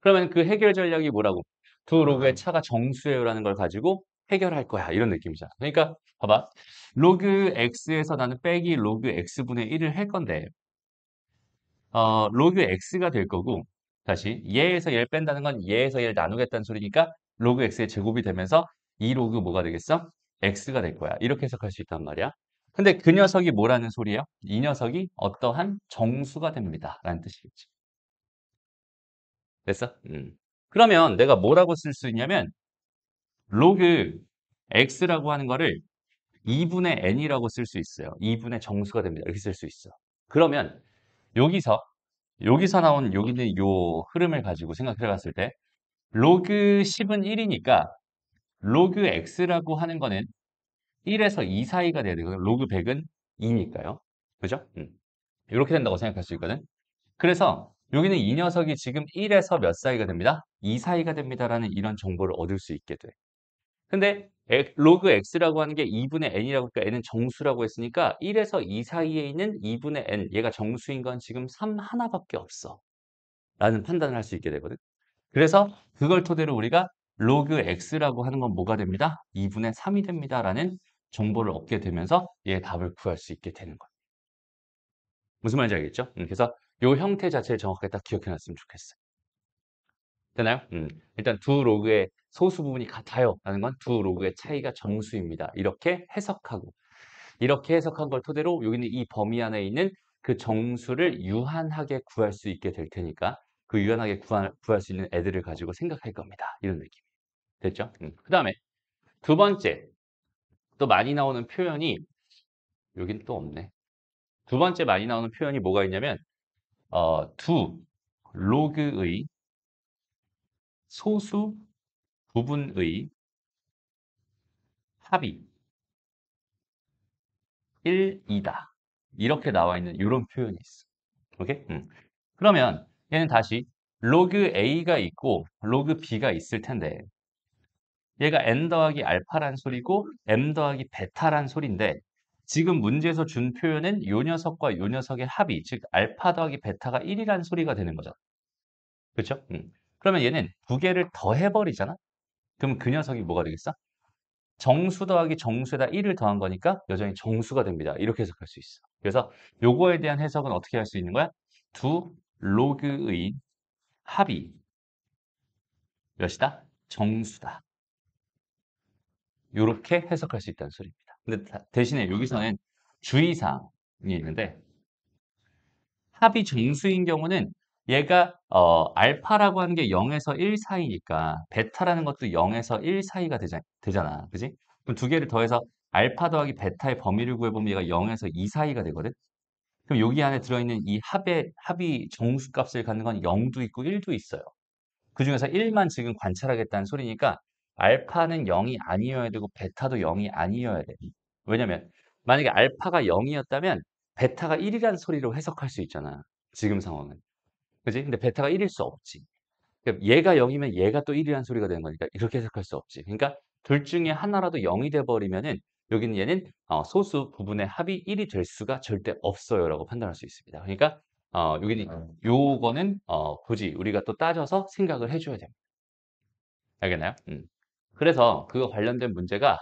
그러면 그 해결 전략이 뭐라고? 두 로그의 차가 정수예요라는 걸 가지고 해결할 거야. 이런 느낌이잖아. 그러니까 봐봐. 로그 x에서 나는 빼기 로그 x분의 1을 할 건데 로그 x가 될 거고 다시 얘에서 얘를 뺀다는 건 얘에서 얘를 나누겠다는 소리니까 로그 x의 제곱이 되면서 이 로그 뭐가 되겠어? x가 될 거야. 이렇게 해석할 수 있단 말이야. 근데 그 녀석이 뭐라는 소리예요? 이 녀석이 어떠한 정수가 됩니다. 라는 뜻이겠지. 됐어? 그러면 내가 뭐라고 쓸 수 있냐면 로그 x라고 하는 거를 2분의 n이라고 쓸 수 있어요. 2분의 정수가 됩니다. 이렇게 쓸 수 있어. 그러면 여기서 나온 여기 있는 요 흐름을 가지고 생각해 봤을 때 로그 10은 1이니까 로그 x라고 하는 거는 1에서 2 사이가 돼야 되거든요. 로그 100은 2니까요. 그죠? 이렇게 된다고 생각할 수 있거든. 그래서 여기는 이 녀석이 지금 1에서 몇 사이가 됩니다? 2 사이가 됩니다라는 이런 정보를 얻을 수 있게 돼. 근데 로그 x라고 하는 게 2분의 n이라고 하니까 n은 정수라고 했으니까 1에서 2 사이에 있는 2분의 n 얘가 정수인 건 지금 3 하나밖에 없어. 라는 판단을 할 수 있게 되거든. 그래서 그걸 토대로 우리가 로그 x라고 하는 건 뭐가 됩니다? 2분의 3이 됩니다라는 정보를 얻게 되면서 얘의 답을 구할 수 있게 되는 거예요. 무슨 말인지 알겠죠? 그래서 이 형태 자체를 정확하게 딱 기억해 놨으면 좋겠어요. 되나요? 일단 두 로그의 소수 부분이 같아요 라는 건 두 로그의 차이가 정수입니다. 이렇게 해석한 걸 토대로 여기는 이 범위 안에 있는 그 정수를 유한하게 구할 수 있게 될 테니까 그 유한하게 구할 수 있는 애들을 가지고 생각할 겁니다. 이런 느낌. 됐죠? 그 다음에 두 번째 또 많이 나오는 표현이 여긴 또 없네. 두 번째 많이 나오는 표현이 뭐가 있냐면 두 로그의 소수 부분의 합이 1, 2다. 이렇게 나와 있는 이런 표현이 있어. 오케이? 그러면 얘는 다시 로그 A가 있고 로그 B가 있을 텐데 얘가 n 더하기 알파란 소리고 m 더하기 베타란 소리인데 지금 문제에서 준 표현은 요 녀석과 요 녀석의 합이 즉 알파 더하기 베타가 1이라는 소리가 되는 거죠. 그렇죠? 그러면 얘는 두 개를 더해버리잖아? 그럼 그 녀석이 뭐가 되겠어? 정수 더하기 정수에다 1을 더한 거니까 여전히 정수가 됩니다. 이렇게 해석할 수 있어. 그래서 요거에 대한 해석은 어떻게 할 수 있는 거야? 두 로그의 합이 몇이다? 정수다. 요렇게 해석할 수 있다는 소리입니다. 근데 대신에 여기서는 주의사항이 있는데 합이 정수인 경우는 얘가 알파라고 하는 게 0에서 1 사이니까 베타라는 것도 0에서 1 사이가 되잖아. 그지? 그럼 두 개를 더해서 알파 더하기 베타의 범위를 구해보면 얘가 0에서 2 사이가 되거든. 그럼 여기 안에 들어있는 이 합이 정수값을 갖는 건 0도 있고 1도 있어요. 그중에서 1만 지금 관찰하겠다는 소리니까 알파는 0이 아니어야 되고 베타도 0이 아니어야 돼. 왜냐면 만약에 알파가 0이었다면 베타가 1이라는 소리로 해석할 수 있잖아. 지금 상황은. 그지? 근데 베타가 1일 수 없지. 그러니까 얘가 0이면 얘가 또 1이라는 소리가 되는 거니까 이렇게 해석할 수 없지. 그러니까 둘 중에 하나라도 0이 돼 버리면은 여기는 얘는 소수 부분의 합이 1이 될 수가 절대 없어요라고 판단할 수 있습니다. 그러니까 여기는 요거는 굳이 우리가 또 따져서 생각을 해줘야 됩니다. 알겠나요? 그래서 그거 관련된 문제가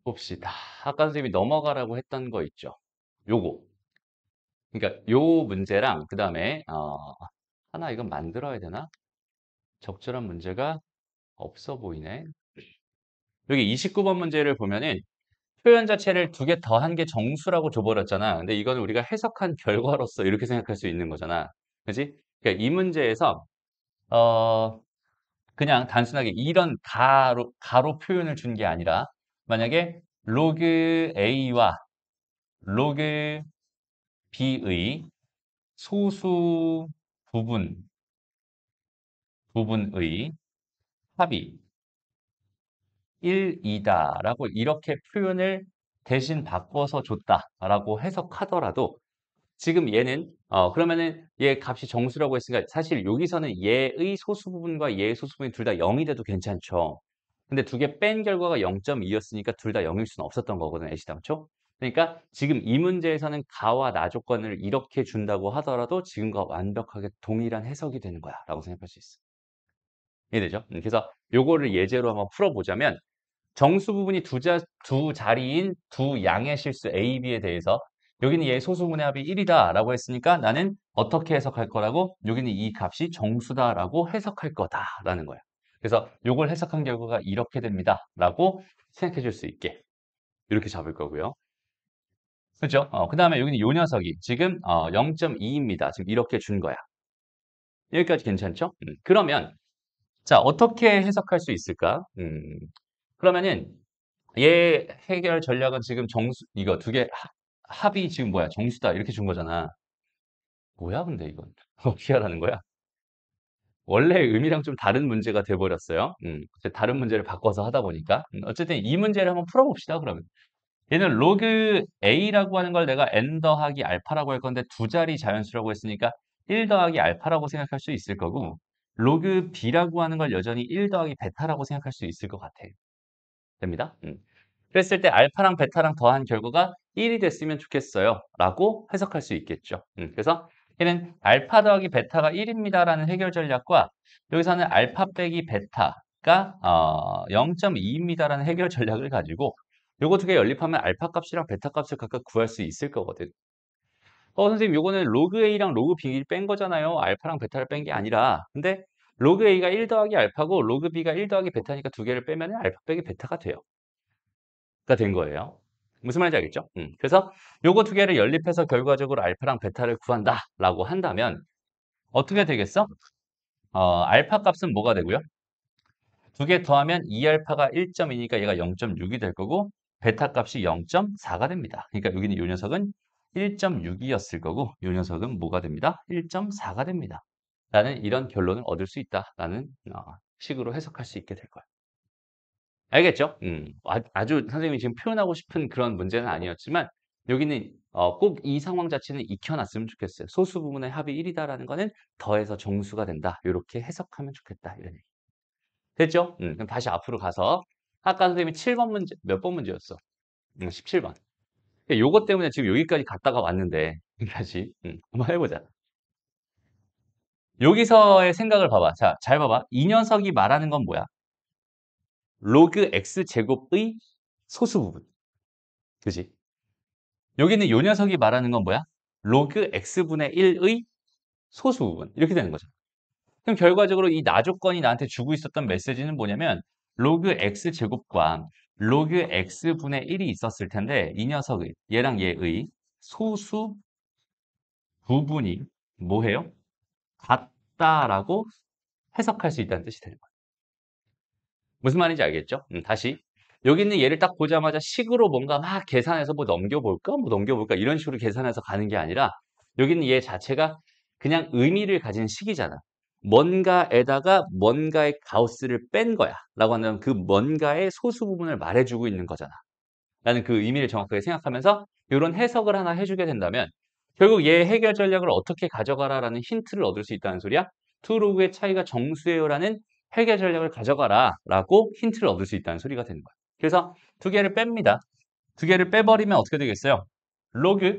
봅시다. 아까 선생님이 넘어가라고 했던 거 있죠. 요거. 그러니까 요 문제랑 그 다음에 하나 이건 만들어야 되나? 적절한 문제가 없어 보이네. 여기 29번 문제를 보면은 표현 자체를 두 개 더한 게 정수라고 줘버렸잖아. 근데 이거는 우리가 해석한 결과로서 이렇게 생각할 수 있는 거잖아. 그지? 그러니까 이 문제에서 어 그냥 단순하게 이런 가로 표현을 준 게 아니라 만약에 로그 A와 로그 B의 소수 부분의 합이 1이다라고 이렇게 표현을 대신 바꿔서 줬다라고 해석하더라도 지금 얘는 그러면은 얘 값이 정수라고 했으니까 사실 여기서는 얘의 소수 부분과 얘의 소수 부분이 둘 다 0이 돼도 괜찮죠. 근데 두 개 뺀 결과가 0.2였으니까 둘 다 0일 수는 없었던 거거든요. 애시당초. 그러니까 지금 이 문제에서는 가와 나 조건을 이렇게 준다고 하더라도 지금과 완벽하게 동일한 해석이 되는 거야 라고 생각할 수 있어. 이해되죠? 그래서 요거를 예제로 한번 풀어보자면 정수 부분이 두 자리인 두 양의 실수 A, B에 대해서 여기는 얘 소수분의 합이 1이다 라고 했으니까 나는 어떻게 해석할 거라고? 여기는 이 값이 정수다 라고 해석할 거다 라는 거야. 그래서 요걸 해석한 결과가 이렇게 됩니다 라고 생각해 줄 수 있게 이렇게 잡을 거고요. 그렇죠? 그 다음에 여기는 요 녀석이 지금 0.2입니다. 지금 이렇게 준 거야. 여기까지 괜찮죠? 그러면 자 어떻게 해석할 수 있을까? 그러면은 얘 해결 전략은 지금 정수 이거 두 개 합이 지금 뭐야 정수다 이렇게 준 거잖아. 뭐야 근데 이건 어떻게 하라는 거야? 원래 의미랑 좀 다른 문제가 돼버렸어요. 이제 다른 문제를 바꿔서 하다 보니까 어쨌든 이 문제를 한번 풀어봅시다. 그러면 얘는 로그 A라고 하는 걸 내가 n 더하기 알파라고 할 건데 두 자리 자연수라고 했으니까 1 더하기 알파라고 생각할 수 있을 거고 로그 B라고 하는 걸 여전히 1 더하기 베타라고 생각할 수 있을 것 같아. 됩니다. 그랬을 때 알파랑 베타랑 더한 결과가 1이 됐으면 좋겠어요. 라고 해석할 수 있겠죠. 그래서 얘는 알파 더하기 베타가 1입니다라는 해결 전략과 여기서는 알파 빼기 베타가 0.2입니다라는 해결 전략을 가지고 요거 두 개 연립하면 알파 값이랑 베타 값을 각각 구할 수 있을 거거든. 선생님 요거는 로그 A랑 로그 B를 뺀 거잖아요. 알파랑 베타를 뺀 게 아니라. 근데 로그 A가 1 더하기 알파고 로그 B가 1 더하기 베타니까 두 개를 빼면 알파 빼기 베타가 돼요. 가 된 거예요. 무슨 말인지 알겠죠? 그래서 요거 두 개를 연립해서 결과적으로 알파랑 베타를 구한다라고 한다면 어떻게 되겠어? 알파 값은 뭐가 되고요? 두 개 더하면 2알파가 1.2니까 얘가 0.6이 될 거고 베타 값이 0.4가 됩니다. 그러니까 여기는 이 녀석은 1.6이었을 거고 이 녀석은 뭐가 됩니다? 1.4가 됩니다. 라는 이런 결론을 얻을 수 있다라는 식으로 해석할 수 있게 될 거예요. 알겠죠? 아주 선생님이 지금 표현하고 싶은 그런 문제는 아니었지만 여기는 꼭 이 상황 자체는 익혀놨으면 좋겠어요. 소수 부분의 합이 1이다라는 거는 더해서 정수가 된다. 이렇게 해석하면 좋겠다. 이런 얘기. 됐죠? 그럼 다시 앞으로 가서 아까 선생님이 7번 문제 몇 번 문제였어? 17번. 요것 때문에 지금 여기까지 갔다가 왔는데 다시 한번 해보자. 여기서의 생각을 봐봐. 자, 잘 봐봐. 이 녀석이 말하는 건 뭐야? 로그 x제곱의 소수 부분. 그지? 여기는 요 녀석이 말하는 건 뭐야? 로그 x분의 1의 소수 부분. 이렇게 되는 거죠. 그럼 결과적으로 이 나 조건이 나한테 주고 있었던 메시지는 뭐냐면 로그 x제곱과 로그 x분의 1이 있었을 텐데 이 녀석의 얘랑 얘의 소수 부분이 뭐해요? 같다라고 해석할 수 있다는 뜻이 되는 거예요. 무슨 말인지 알겠죠? 다시 여기 있는 얘를 딱 보자마자 식으로 뭔가 막 계산해서 뭐 넘겨볼까 이런 식으로 계산해서 가는 게 아니라 여기 있는 얘 자체가 그냥 의미를 가진 식이잖아. 뭔가에다가 뭔가의 가우스를 뺀 거야 라고 한다면 그 뭔가의 소수 부분을 말해주고 있는 거잖아. 라는 그 의미를 정확하게 생각하면서 이런 해석을 하나 해주게 된다면 결국 얘 해결 전략을 어떻게 가져가라라는 힌트를 얻을 수 있다는 소리야. 투 로그의 차이가 정수예요라는 해결 전략을 가져가라 라고 힌트를 얻을 수 있다는 소리가 되는 거야. 그래서 두 개를 뺍니다. 두 개를 빼버리면 어떻게 되겠어요? 로그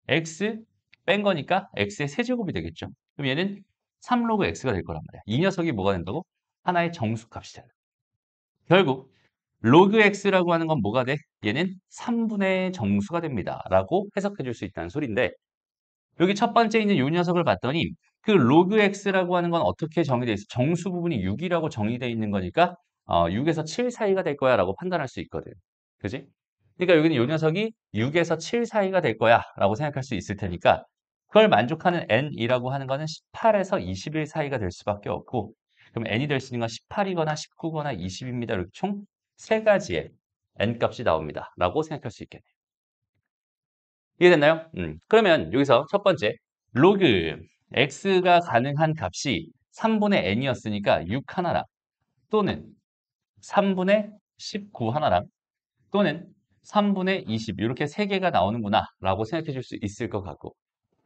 x 뺀 거니까 x의 세제곱이 되겠죠. 그럼 얘는 3로그 x가 될 거란 말이야. 이 녀석이 뭐가 된다고? 하나의 정수값이 된다. 결국 로그 x라고 하는 건 뭐가 돼? 얘는 3분의 정수가 됩니다. 라고 해석해 줄 수 있다는 소리인데 여기 첫 번째 있는 이 녀석을 봤더니 그 로그 x라고 하는 건 어떻게 정의되어 있어? 정수 부분이 6이라고 정의되어 있는 거니까 6에서 7 사이가 될 거야 라고 판단할 수 있거든. 그지? 그러니까 여기는 이 녀석이 6에서 7 사이가 될 거야 라고 생각할 수 있을 테니까 그걸 만족하는 n이라고 하는 거는 18에서 21 사이가 될 수밖에 없고 그럼 n이 될 수 있는 건 18이거나 19거나 20입니다. 이렇게 총 세 가지의 n 값이 나옵니다. 라고 생각할 수 있겠네요. 이해됐나요? 그러면 여기서 첫 번째 로그 x가 가능한 값이 3분의 n이었으니까 6 하나랑 또는 3분의 19 하나랑 또는 3분의 20 이렇게 세 개가 나오는구나 라고 생각해 줄 수 있을 것 같고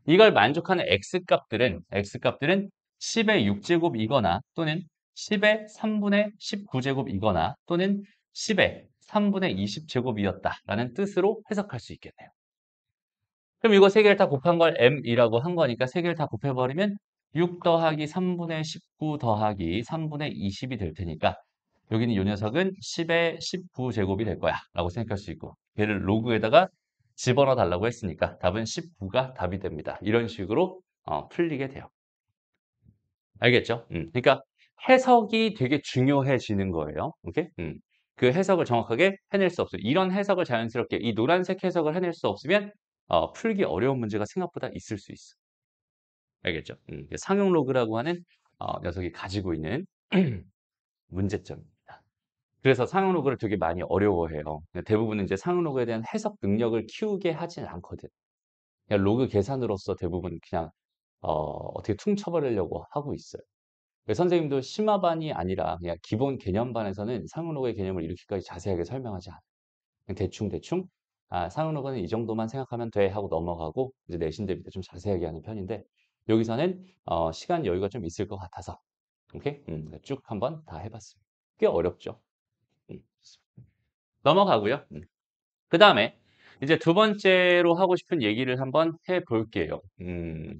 이걸 만족하는 x값들은 10의 6제곱이거나 또는 10의 3분의 19제곱이거나 또는 10의 3분의 20제곱이었다라는 뜻으로 해석할 수 있겠네요. 그럼 이거 세 개를 다 곱한 걸 m이라고 한 거니까 세 개를 다 곱해버리면 6 더하기 3분의 19 더하기 3분의 20이 될 테니까 여기는 이 녀석은 10의 19제곱이 될 거야 라고 생각할 수 있고 얘를 로그에다가 집어넣어 달라고 했으니까 답은 19가 답이 됩니다. 이런 식으로 풀리게 돼요. 알겠죠? 그러니까 해석이 되게 중요해지는 거예요. 오케이? 그 해석을 정확하게 해낼 수 없어요. 이런 해석을 자연스럽게 이 노란색 해석을 해낼 수 없으면 풀기 어려운 문제가 생각보다 있을 수 있어. 알겠죠? 상용 로그라고 하는 녀석이 가지고 있는 문제점입니다. 그래서 상용 로그를 되게 많이 어려워해요. 대부분은 이제 상용 로그에 대한 해석 능력을 키우게 하진 않거든. 그냥 로그 계산으로서 대부분 그냥 어떻게 퉁쳐버리려고 하고 있어요. 선생님도 심화반이 아니라 그냥 기본 개념반에서는 상용 로그의 개념을 이렇게까지 자세하게 설명하지 않아요. 대충 상용 로그는 이 정도만 생각하면 돼 하고 넘어가고 이제 내신 대비 때 좀 자세하게 하는 편인데 여기서는 시간 여유가 좀 있을 것 같아서 오케이? 쭉 한번 다 해봤습니다. 꽤 어렵죠? 넘어가고요. 그 다음에 이제 두 번째로 하고 싶은 얘기를 한번 해볼게요.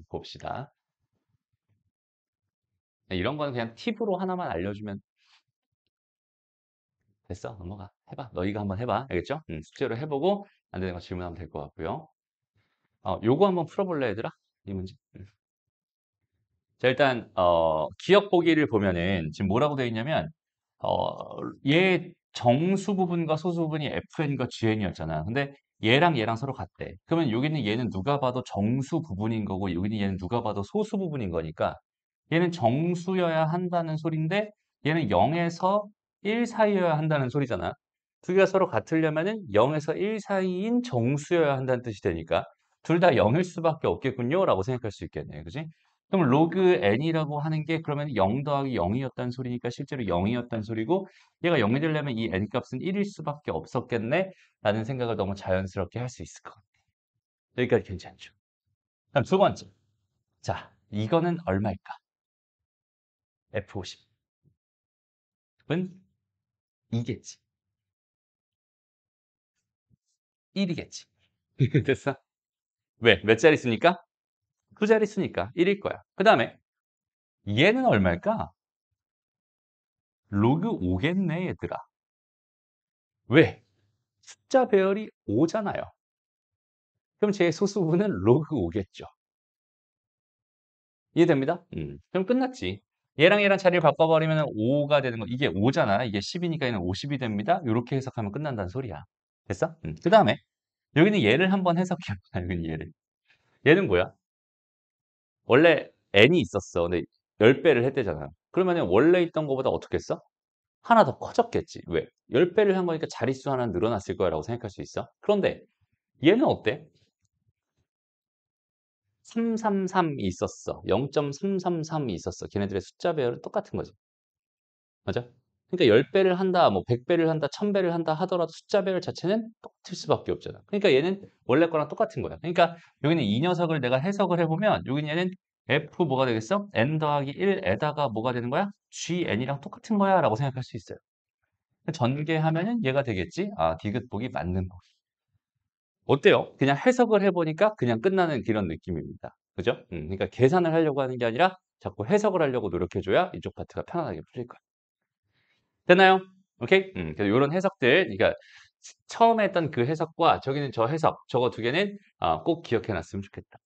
봅시다. 이런 건 그냥 팁으로 하나만 알려주면 됐어. 넘어가. 해봐. 너희가 한번 해봐. 알겠죠? 숙제로 해보고 안 되는 거 질문하면 될 것 같고요. 요거 한번 풀어볼래, 얘들아? 이 문제. 자, 일단 기억 보기를 보면은 지금 뭐라고 되어 있냐면 얘 정수 부분과 소수 부분이 fn과 gn이었잖아. 근데 얘랑 서로 같대. 그러면 여기는 얘는 누가 봐도 정수 부분인 거고 여기는 얘는 누가 봐도 소수 부분인 거니까 얘는 정수여야 한다는 소린데 얘는 0에서 1 사이여야 한다는 소리잖아. 두 개가 서로 같으려면은 0에서 1 사이인 정수여야 한다는 뜻이 되니까 둘 다 0일 수밖에 없겠군요라고 생각할 수 있겠네. 그지? 그럼 로그 n이라고 하는 게 그러면 0 더하기 0이었다는 소리니까 실제로 0이었다는 소리고 얘가 0이 되려면 이 n 값은 1일 수밖에 없었겠네 라는 생각을 너무 자연스럽게 할 수 있을 것 같아요. 여기까지 괜찮죠? 그럼 두 번째. 자, 이거는 얼마일까? F50은 2겠지. 1이겠지. 됐어? 왜? 몇 자리 수니까? 두 자리 수니까 1일 거야. 그 다음에 얘는 얼마일까? 로그 5겠네, 얘들아. 왜? 숫자 배열이 5잖아요. 그럼 제 소수분은 로그 5겠죠. 이해됩니다? 그럼 끝났지. 얘랑 자리를 바꿔버리면 5가 되는 거. 이게 5잖아. 이게 10이니까 얘는 50이 됩니다. 이렇게 해석하면 끝난다는 소리야. 됐어? 그 다음에 여기는 얘를 한번 해석해봐. 여기는 얘를. 얘는 뭐야? 원래 n이 있었어. 근데 10배를 했대잖아. 그러면 원래 있던 것보다 어떻게 했어? 하나 더 커졌겠지. 왜? 10배를 한 거니까 자릿수 하나 늘어났을 거야 라고 생각할 수 있어. 그런데 얘는 어때? 333이 있었어. 0.333이 있었어. 걔네들의 숫자 배열은 똑같은 거지. 맞아? 그러니까 10배를 한다, 뭐 100배를 한다, 1000배를 한다 하더라도 숫자 배열 자체는 똑같을 수밖에 없잖아. 그러니까 얘는 원래 거랑 똑같은 거야. 그러니까 여기는 이 녀석을 내가 해석을 해보면 여기는 얘는 f 뭐가 되겠어? n 더하기 1에다가 뭐가 되는 거야? gn이랑 똑같은 거야 라고 생각할 수 있어요. 전개하면은 얘가 되겠지? 아, 디귿복이 맞는 거. 어때요? 그냥 해석을 해보니까 그냥 끝나는 그런 느낌입니다. 그죠? 그러니까 계산을 하려고 하는 게 아니라 자꾸 해석을 하려고 노력해줘야 이쪽 파트가 편안하게 풀릴 거예요. 됐나요? 오케이? 그래서 요런 해석들, 그러니까 처음에 했던 그 해석과 저기는 저 해석, 저거 두 개는 꼭 기억해 놨으면 좋겠다.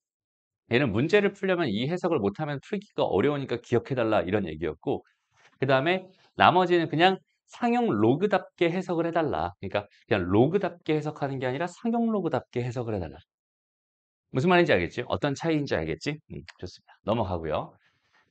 얘는 문제를 풀려면 이 해석을 못하면 풀기가 어려우니까 기억해달라 이런 얘기였고, 그 다음에 나머지는 그냥 상용 로그답게 해석을 해달라. 그러니까 그냥 로그답게 해석하는 게 아니라 상용 로그답게 해석을 해달라. 무슨 말인지 알겠지? 어떤 차이인지 알겠지? 좋습니다. 넘어가고요.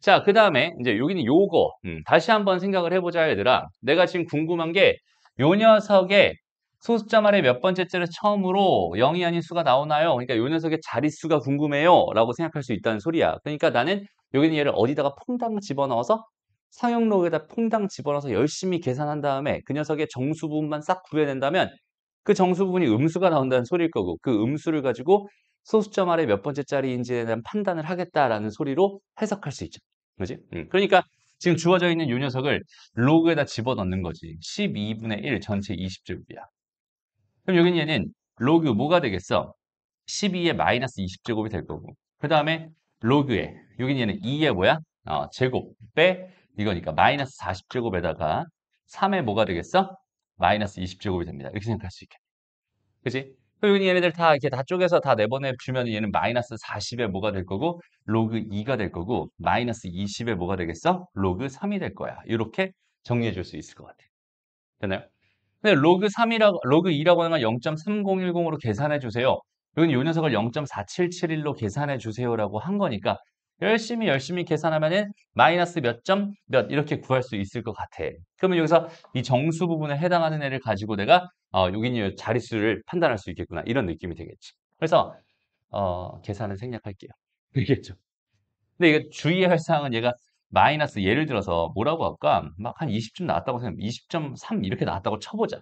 자, 그 다음에 이제 여기는 요거 다시 한번 생각을 해보자 얘들아. 내가 지금 궁금한 게 요 녀석의 소수점 아래 몇 번째째를 처음으로 0이 아닌 수가 나오나요? 그러니까 요 녀석의 자릿수가 궁금해요 라고 생각할 수 있다는 소리야. 그러니까 나는 여기는 얘를 어디다가 퐁당 집어넣어서 상용로그에다 퐁당 집어넣어서 열심히 계산한 다음에 그 녀석의 정수 부분만 싹 구해낸다면 그 정수 부분이 음수가 나온다는 소리일 거고, 그 음수를 가지고 소수점 아래 몇 번째짜리인지에 대한 판단을 하겠다라는 소리로 해석할 수 있죠. 그지? 그러니까 지금 주어져 있는 이 녀석을 로그에다 집어넣는 거지. 12분의 1 전체 20제곱이야. 그럼 여기는 얘는 로그 뭐가 되겠어? 12의 마이너스 20제곱이 될 거고. 그 다음에 로그에, 여기는 얘는 2의 뭐야? 제곱 빼 이거니까 마이너스 40제곱에다가 3의 뭐가 되겠어? 마이너스 20제곱이 됩니다. 이렇게 생각할 수 있겠네. 그지? 그리고 얘네들 다 이렇게 다 쪼개서 다 내보내 주면 얘는 마이너스 40에 뭐가 될 거고 로그 2가 될 거고 마이너스 20에 뭐가 되겠어? 로그 3이 될 거야. 이렇게 정리해 줄 수 있을 것 같아. 됐나요? 근데 로그 2라고 하는 건 0.3010으로 계산해 주세요. 여기는 요 녀석을 0.4771로 계산해 주세요라고 한 거니까 열심히 계산하면은 마이너스 몇 점 몇 이렇게 구할 수 있을 것 같아. 그러면 여기서 이 정수 부분에 해당하는 애를 가지고 내가 여기 자릿수를 판단할 수 있겠구나 이런 느낌이 되겠지. 그래서 계산은 생략할게요. 되겠죠. 근데 이거 주의해야 할 사항은 얘가 마이너스 예를 들어서 뭐라고 할까? 막 한 20점 나왔다고 생각하면 20.3 이렇게 나왔다고 쳐보자.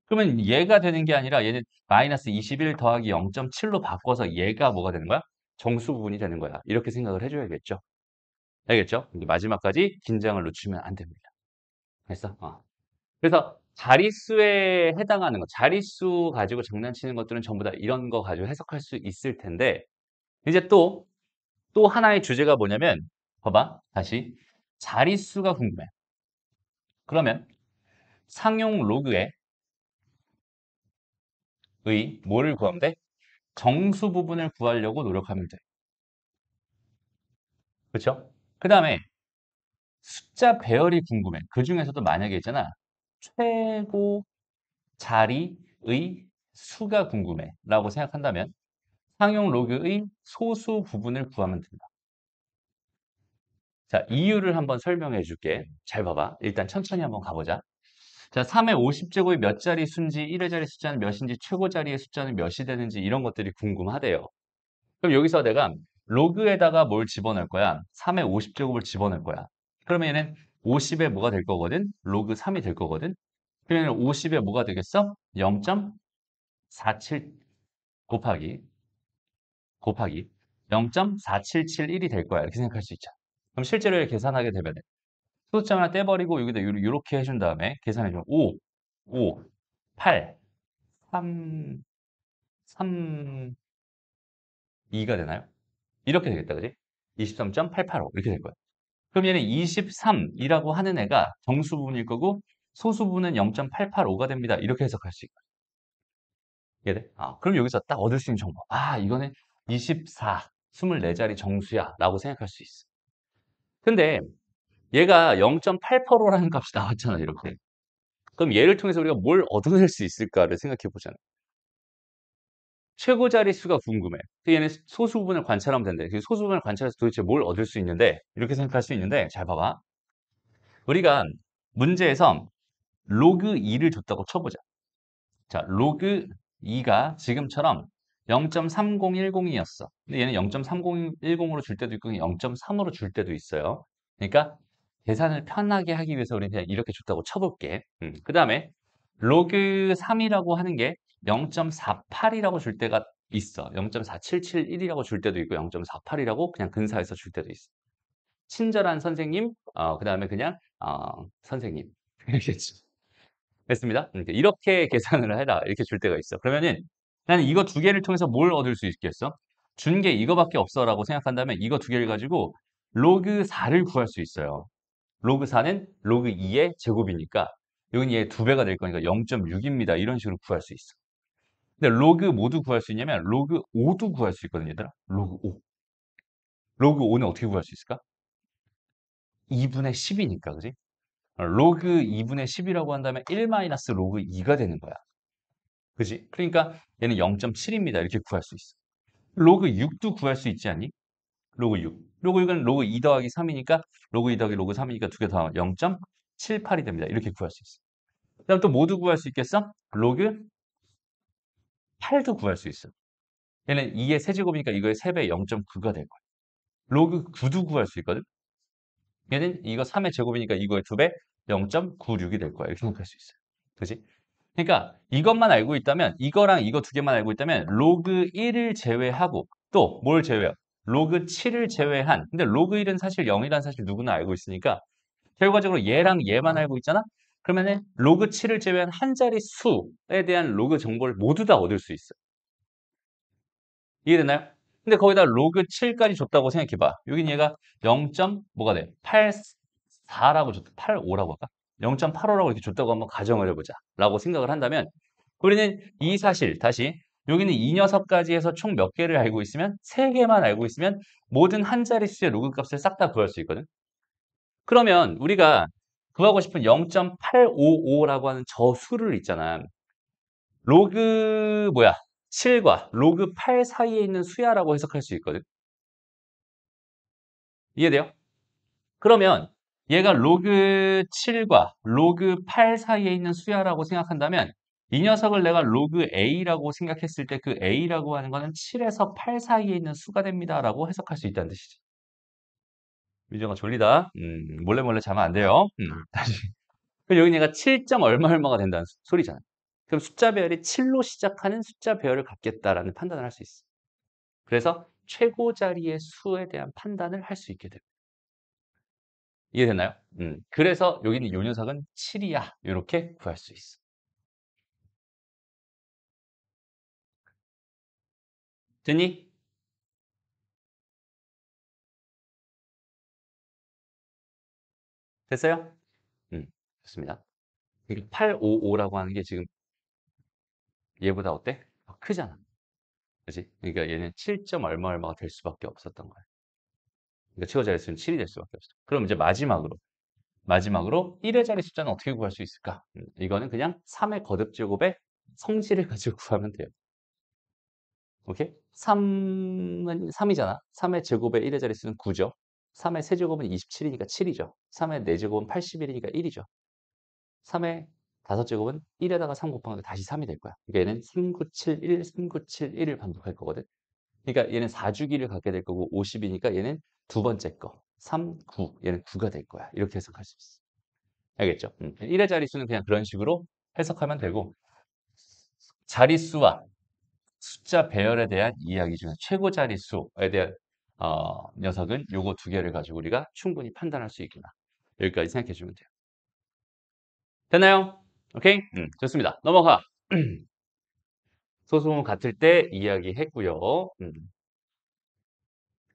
그러면 얘가 되는 게 아니라 얘는 마이너스 21 더하기 0.7로 바꿔서 얘가 뭐가 되는 거야? 정수 부분이 되는 거야. 이렇게 생각을 해줘야겠죠. 알겠죠? 이제 마지막까지 긴장을 늦추면 안 됩니다. 됐어? 그래서 자릿수에 해당하는 거, 자릿수 가지고 장난치는 것들은 전부 다 이런 거 가지고 해석할 수 있을 텐데 이제 또 하나의 주제가 뭐냐면 봐봐. 다시 자릿수가 궁금해. 그러면 상용 로그의 뭐를 구하면 돼? 정수 부분을 구하려고 노력하면 돼. 그렇죠? 그 다음에 숫자 배열이 궁금해. 그 중에서도 만약에 있잖아. 최고 자리의 수가 궁금해. 라고 생각한다면 상용 로그의 소수 부분을 구하면 된다. 자, 이유를 한번 설명해 줄게. 잘 봐봐. 일단 천천히 한번 가보자. 자, 3의 50제곱이 몇 자리 수인지, 1의 자리 숫자는 몇인지, 최고 자리의 숫자는 몇이 되는지 이런 것들이 궁금하대요. 그럼 여기서 내가 로그에다가 뭘 집어넣을 거야? 3의 50제곱을 집어넣을 거야. 그러면 얘는 50에 뭐가 될 거거든? 로그 3이 될 거거든? 그러면 50에 뭐가 되겠어? 0.47 곱하기 0.4771이 될 거야. 이렇게 생각할 수 있죠. 그럼 실제로 계산하게 되면 소수점 하나 떼버리고 여기다 이렇게 해준 다음에 계산해주면 5, 8, 3, 2가 되나요? 이렇게 되겠다, 그지? 23.885 이렇게 될 거야. 그럼 얘는 23이라고 하는 애가 정수 부분일 거고 소수 부분은 0.885가 됩니다. 이렇게 해석할 수 있고. 이해돼? 그럼 여기서 딱 얻을 수 있는 정보. 이거는 24, 24자리 정수야 라고 생각할 수 있어. 근데 얘가 0.885라는 값이 나왔잖아, 이렇게. 그럼 얘를 통해서 우리가 뭘 얻어낼 수 있을까를 생각해 보잖아. 최고 자릿수가 궁금해. 얘는 소수 부분을 관찰하면 된대. 그 소수 부분을 관찰해서 도대체 뭘 얻을 수 있는데 이렇게 생각할 수 있는데 잘 봐봐. 우리가 문제에서 로그 2를 줬다고 쳐보자. 자, 로그 2가 지금처럼 0.3010이었어. 근데 얘는 0.3010으로 줄 때도 있고 0.3으로 줄 때도 있어요. 그러니까 계산을 편하게 하기 위해서 우리는 그냥 이렇게 줬다고 쳐볼게. 그 다음에 로그 3이라고 하는 게 0.48이라고 줄 때가 있어. 0.4771이라고 줄 때도 있고 0.48이라고 그냥 근사해서 줄 때도 있어. 친절한 선생님, 그 다음에 그냥 선생님. 알겠죠? 됐습니다. 이렇게 계산을 해라. 이렇게 줄 때가 있어. 그러면은 나는 이거 두 개를 통해서 뭘 얻을 수 있겠어? 준 게 이거밖에 없어라고 생각한다면 이거 두 개를 가지고 로그 4를 구할 수 있어요. 로그 4는 로그 2의 제곱이니까 여긴 얘 두 배가 될 거니까 0.6입니다. 이런 식으로 구할 수 있어. 근데 로그 모두 구할 수 있냐면 로그 5도 구할 수 있거든요, 얘들아. 로그 5. 로그 5는 어떻게 구할 수 있을까? 2분의 10이니까, 그지? 로그 2분의 10이라고 한다면 1 마이너스 로그 2가 되는 거야. 그지? 그러니까 얘는 0.7입니다. 이렇게 구할 수 있어. 로그 6도 구할 수 있지 않니? 로그 6. 로그 6은 로그 2 더하기 3이니까 로그 2 더하기 로그 3이니까 두 개 더하면 0.78이 됩니다. 이렇게 구할 수 있어. 그다음 또 모두 구할 수 있겠어? 로그 8도 구할 수 있어. 얘는 2의 세제곱이니까 이거의 3배 0.9가 될 거야. 로그 9도 구할 수 있거든? 얘는 이거 3의 제곱이니까 이거의 2배 0.96이 될 거야. 이렇게 생각할 수 있어요. 그지? 그러니까 이것만 알고 있다면 이거랑 이거 두 개만 알고 있다면 로그 1을 제외하고 또 뭘 제외해요? 로그 7을 제외한 근데 로그 1은 사실 0이라는 사실 누구나 알고 있으니까 결과적으로 얘랑 얘만 알고 있잖아? 그러면은 로그 7을 제외한 한 자리 수에 대한 로그 정보를 모두 다 얻을 수 있어. 이해되나요? 근데 거기다 로그 7까지 줬다고 생각해봐. 여긴 얘가 0. 뭐가 돼? 84라고 줬다. 85라고 할까? 0.85라고 이렇게 줬다고 한번 가정을 해보자. 라고 생각을 한다면 우리는 이 사실, 다시 여기는 이 녀석까지 해서 총 몇 개를 알고 있으면 3개만 알고 있으면 모든 한 자릿수의 로그 값을 싹 다 구할 수 있거든. 그러면 우리가 구하고 싶은 0.855라고 하는 저 수를 있잖아. 로그 뭐야? 7과 로그 8 사이에 있는 수야라고 해석할 수 있거든. 이해돼요? 그러면 얘가 로그 7과 로그 8 사이에 있는 수야라고 생각한다면 이 녀석을 내가 로그 A라고 생각했을 때 그 A라고 하는 거는 7에서 8 사이에 있는 수가 됩니다라고 해석할 수 있다는 뜻이지. 민정아 졸리다. 몰래 몰래 자면 안 돼요. 다시. 그럼 여기 얘가 7. 얼마 얼마가 된다는 소리잖아. 그럼 숫자 배열이 7로 시작하는 숫자 배열을 갖겠다라는 판단을 할 수 있어. 그래서 최고 자리의 수에 대한 판단을 할 수 있게 됩니다. 이해됐나요? 그래서 여기 있는 요 녀석은 7이야. 이렇게 구할 수 있어. 됐니? 됐어요? 좋습니다. 855라고 하는 게 지금 얘보다 어때? 더 크잖아. 그지? 그러니까 얘는 7. 얼마 얼마가 될 수밖에 없었던 거야. 그러니까 최고 자릿수는 7이 될 수밖에 없어. 그럼 이제 마지막으로 1의 자리 숫자는 어떻게 구할 수 있을까? 이거는 그냥 3의 거듭제곱의 성질을 가지고 구하면 돼요. 오케이? 3은 3이잖아. 3의 제곱의 1의 자릿수는 9죠. 3의 세제곱은 27이니까 7이죠. 3의 4제곱은 81이니까 1이죠. 3의 5제곱은 1에다가 3 곱하면 다시 3이 될 거야. 그러니까 얘는 3971, 3971을 반복할 거거든. 그러니까 얘는 4주기를 갖게 될 거고 50이니까 얘는 두 번째 거. 3, 9. 얘는 9가 될 거야. 이렇게 해석할 수 있어. 알겠죠? 1의 자릿수는 그냥 그런 식으로 해석하면 되고 자릿수와 숫자 배열에 대한 이야기 중에 최고 자릿수에 대한 녀석은 요거 두 개를 가지고 우리가 충분히 판단할 수 있구나. 여기까지 생각해 주면 돼요. 됐나요? 오케이? 좋습니다. 넘어가. 소수문 같을 때 이야기했고요.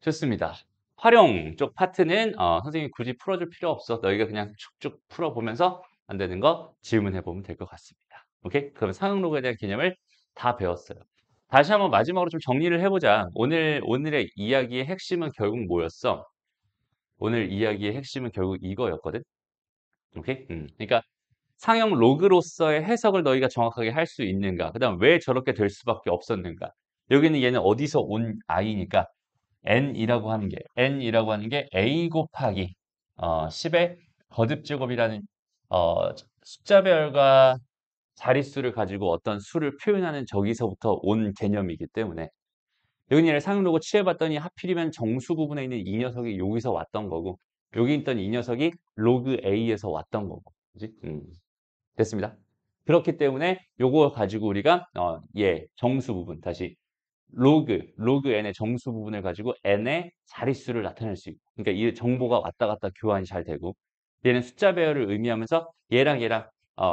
좋습니다. 활용 쪽 파트는 선생님이 굳이 풀어줄 필요 없어. 너희가 그냥 쭉쭉 풀어보면서 안 되는 거 질문해보면 될 것 같습니다. 오케이? 그러면 상용 로그에 대한 개념을 다 배웠어요. 다시 한번 마지막으로 좀 정리를 해보자. 오늘의 이야기의 핵심은 결국 뭐였어? 오늘 이야기의 핵심은 결국 이거였거든? 오케이? 그러니까 상형 로그로서의 해석을 너희가 정확하게 할 수 있는가? 그 다음 왜 저렇게 될 수밖에 없었는가? 여기는 얘는 어디서 온 i니까 n이라고 하는 게 a 곱하기 10의 거듭제곱이라는 숫자별과 자릿수를 가지고 어떤 수를 표현하는 저기서부터 온 개념이기 때문에 여기 얘를 상용 로그 취해봤더니 하필이면 정수 부분에 있는 이 녀석이 여기서 왔던 거고 여기 있던 이 녀석이 로그 A에서 왔던 거고 그지? 됐습니다. 그렇기 때문에 요거 가지고 우리가 정수 부분 다시 로그 n의 정수 부분을 가지고 n의 자릿수를 나타낼 수 있고 그러니까 이 정보가 왔다 갔다 교환이 잘 되고 얘는 숫자 배열을 의미하면서 얘랑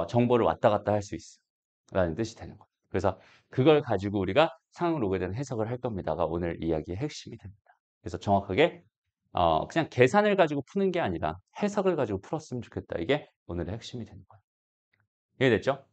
정보를 왔다 갔다 할 수 있어 라는 뜻이 되는 거예요. 그래서 그걸 가지고 우리가 상용 로그에 대한 해석을 할 겁니다가 오늘 이야기의 핵심이 됩니다. 그래서 정확하게 그냥 계산을 가지고 푸는 게 아니라 해석을 가지고 풀었으면 좋겠다. 이게 오늘의 핵심이 되는 거예요. 이해됐죠?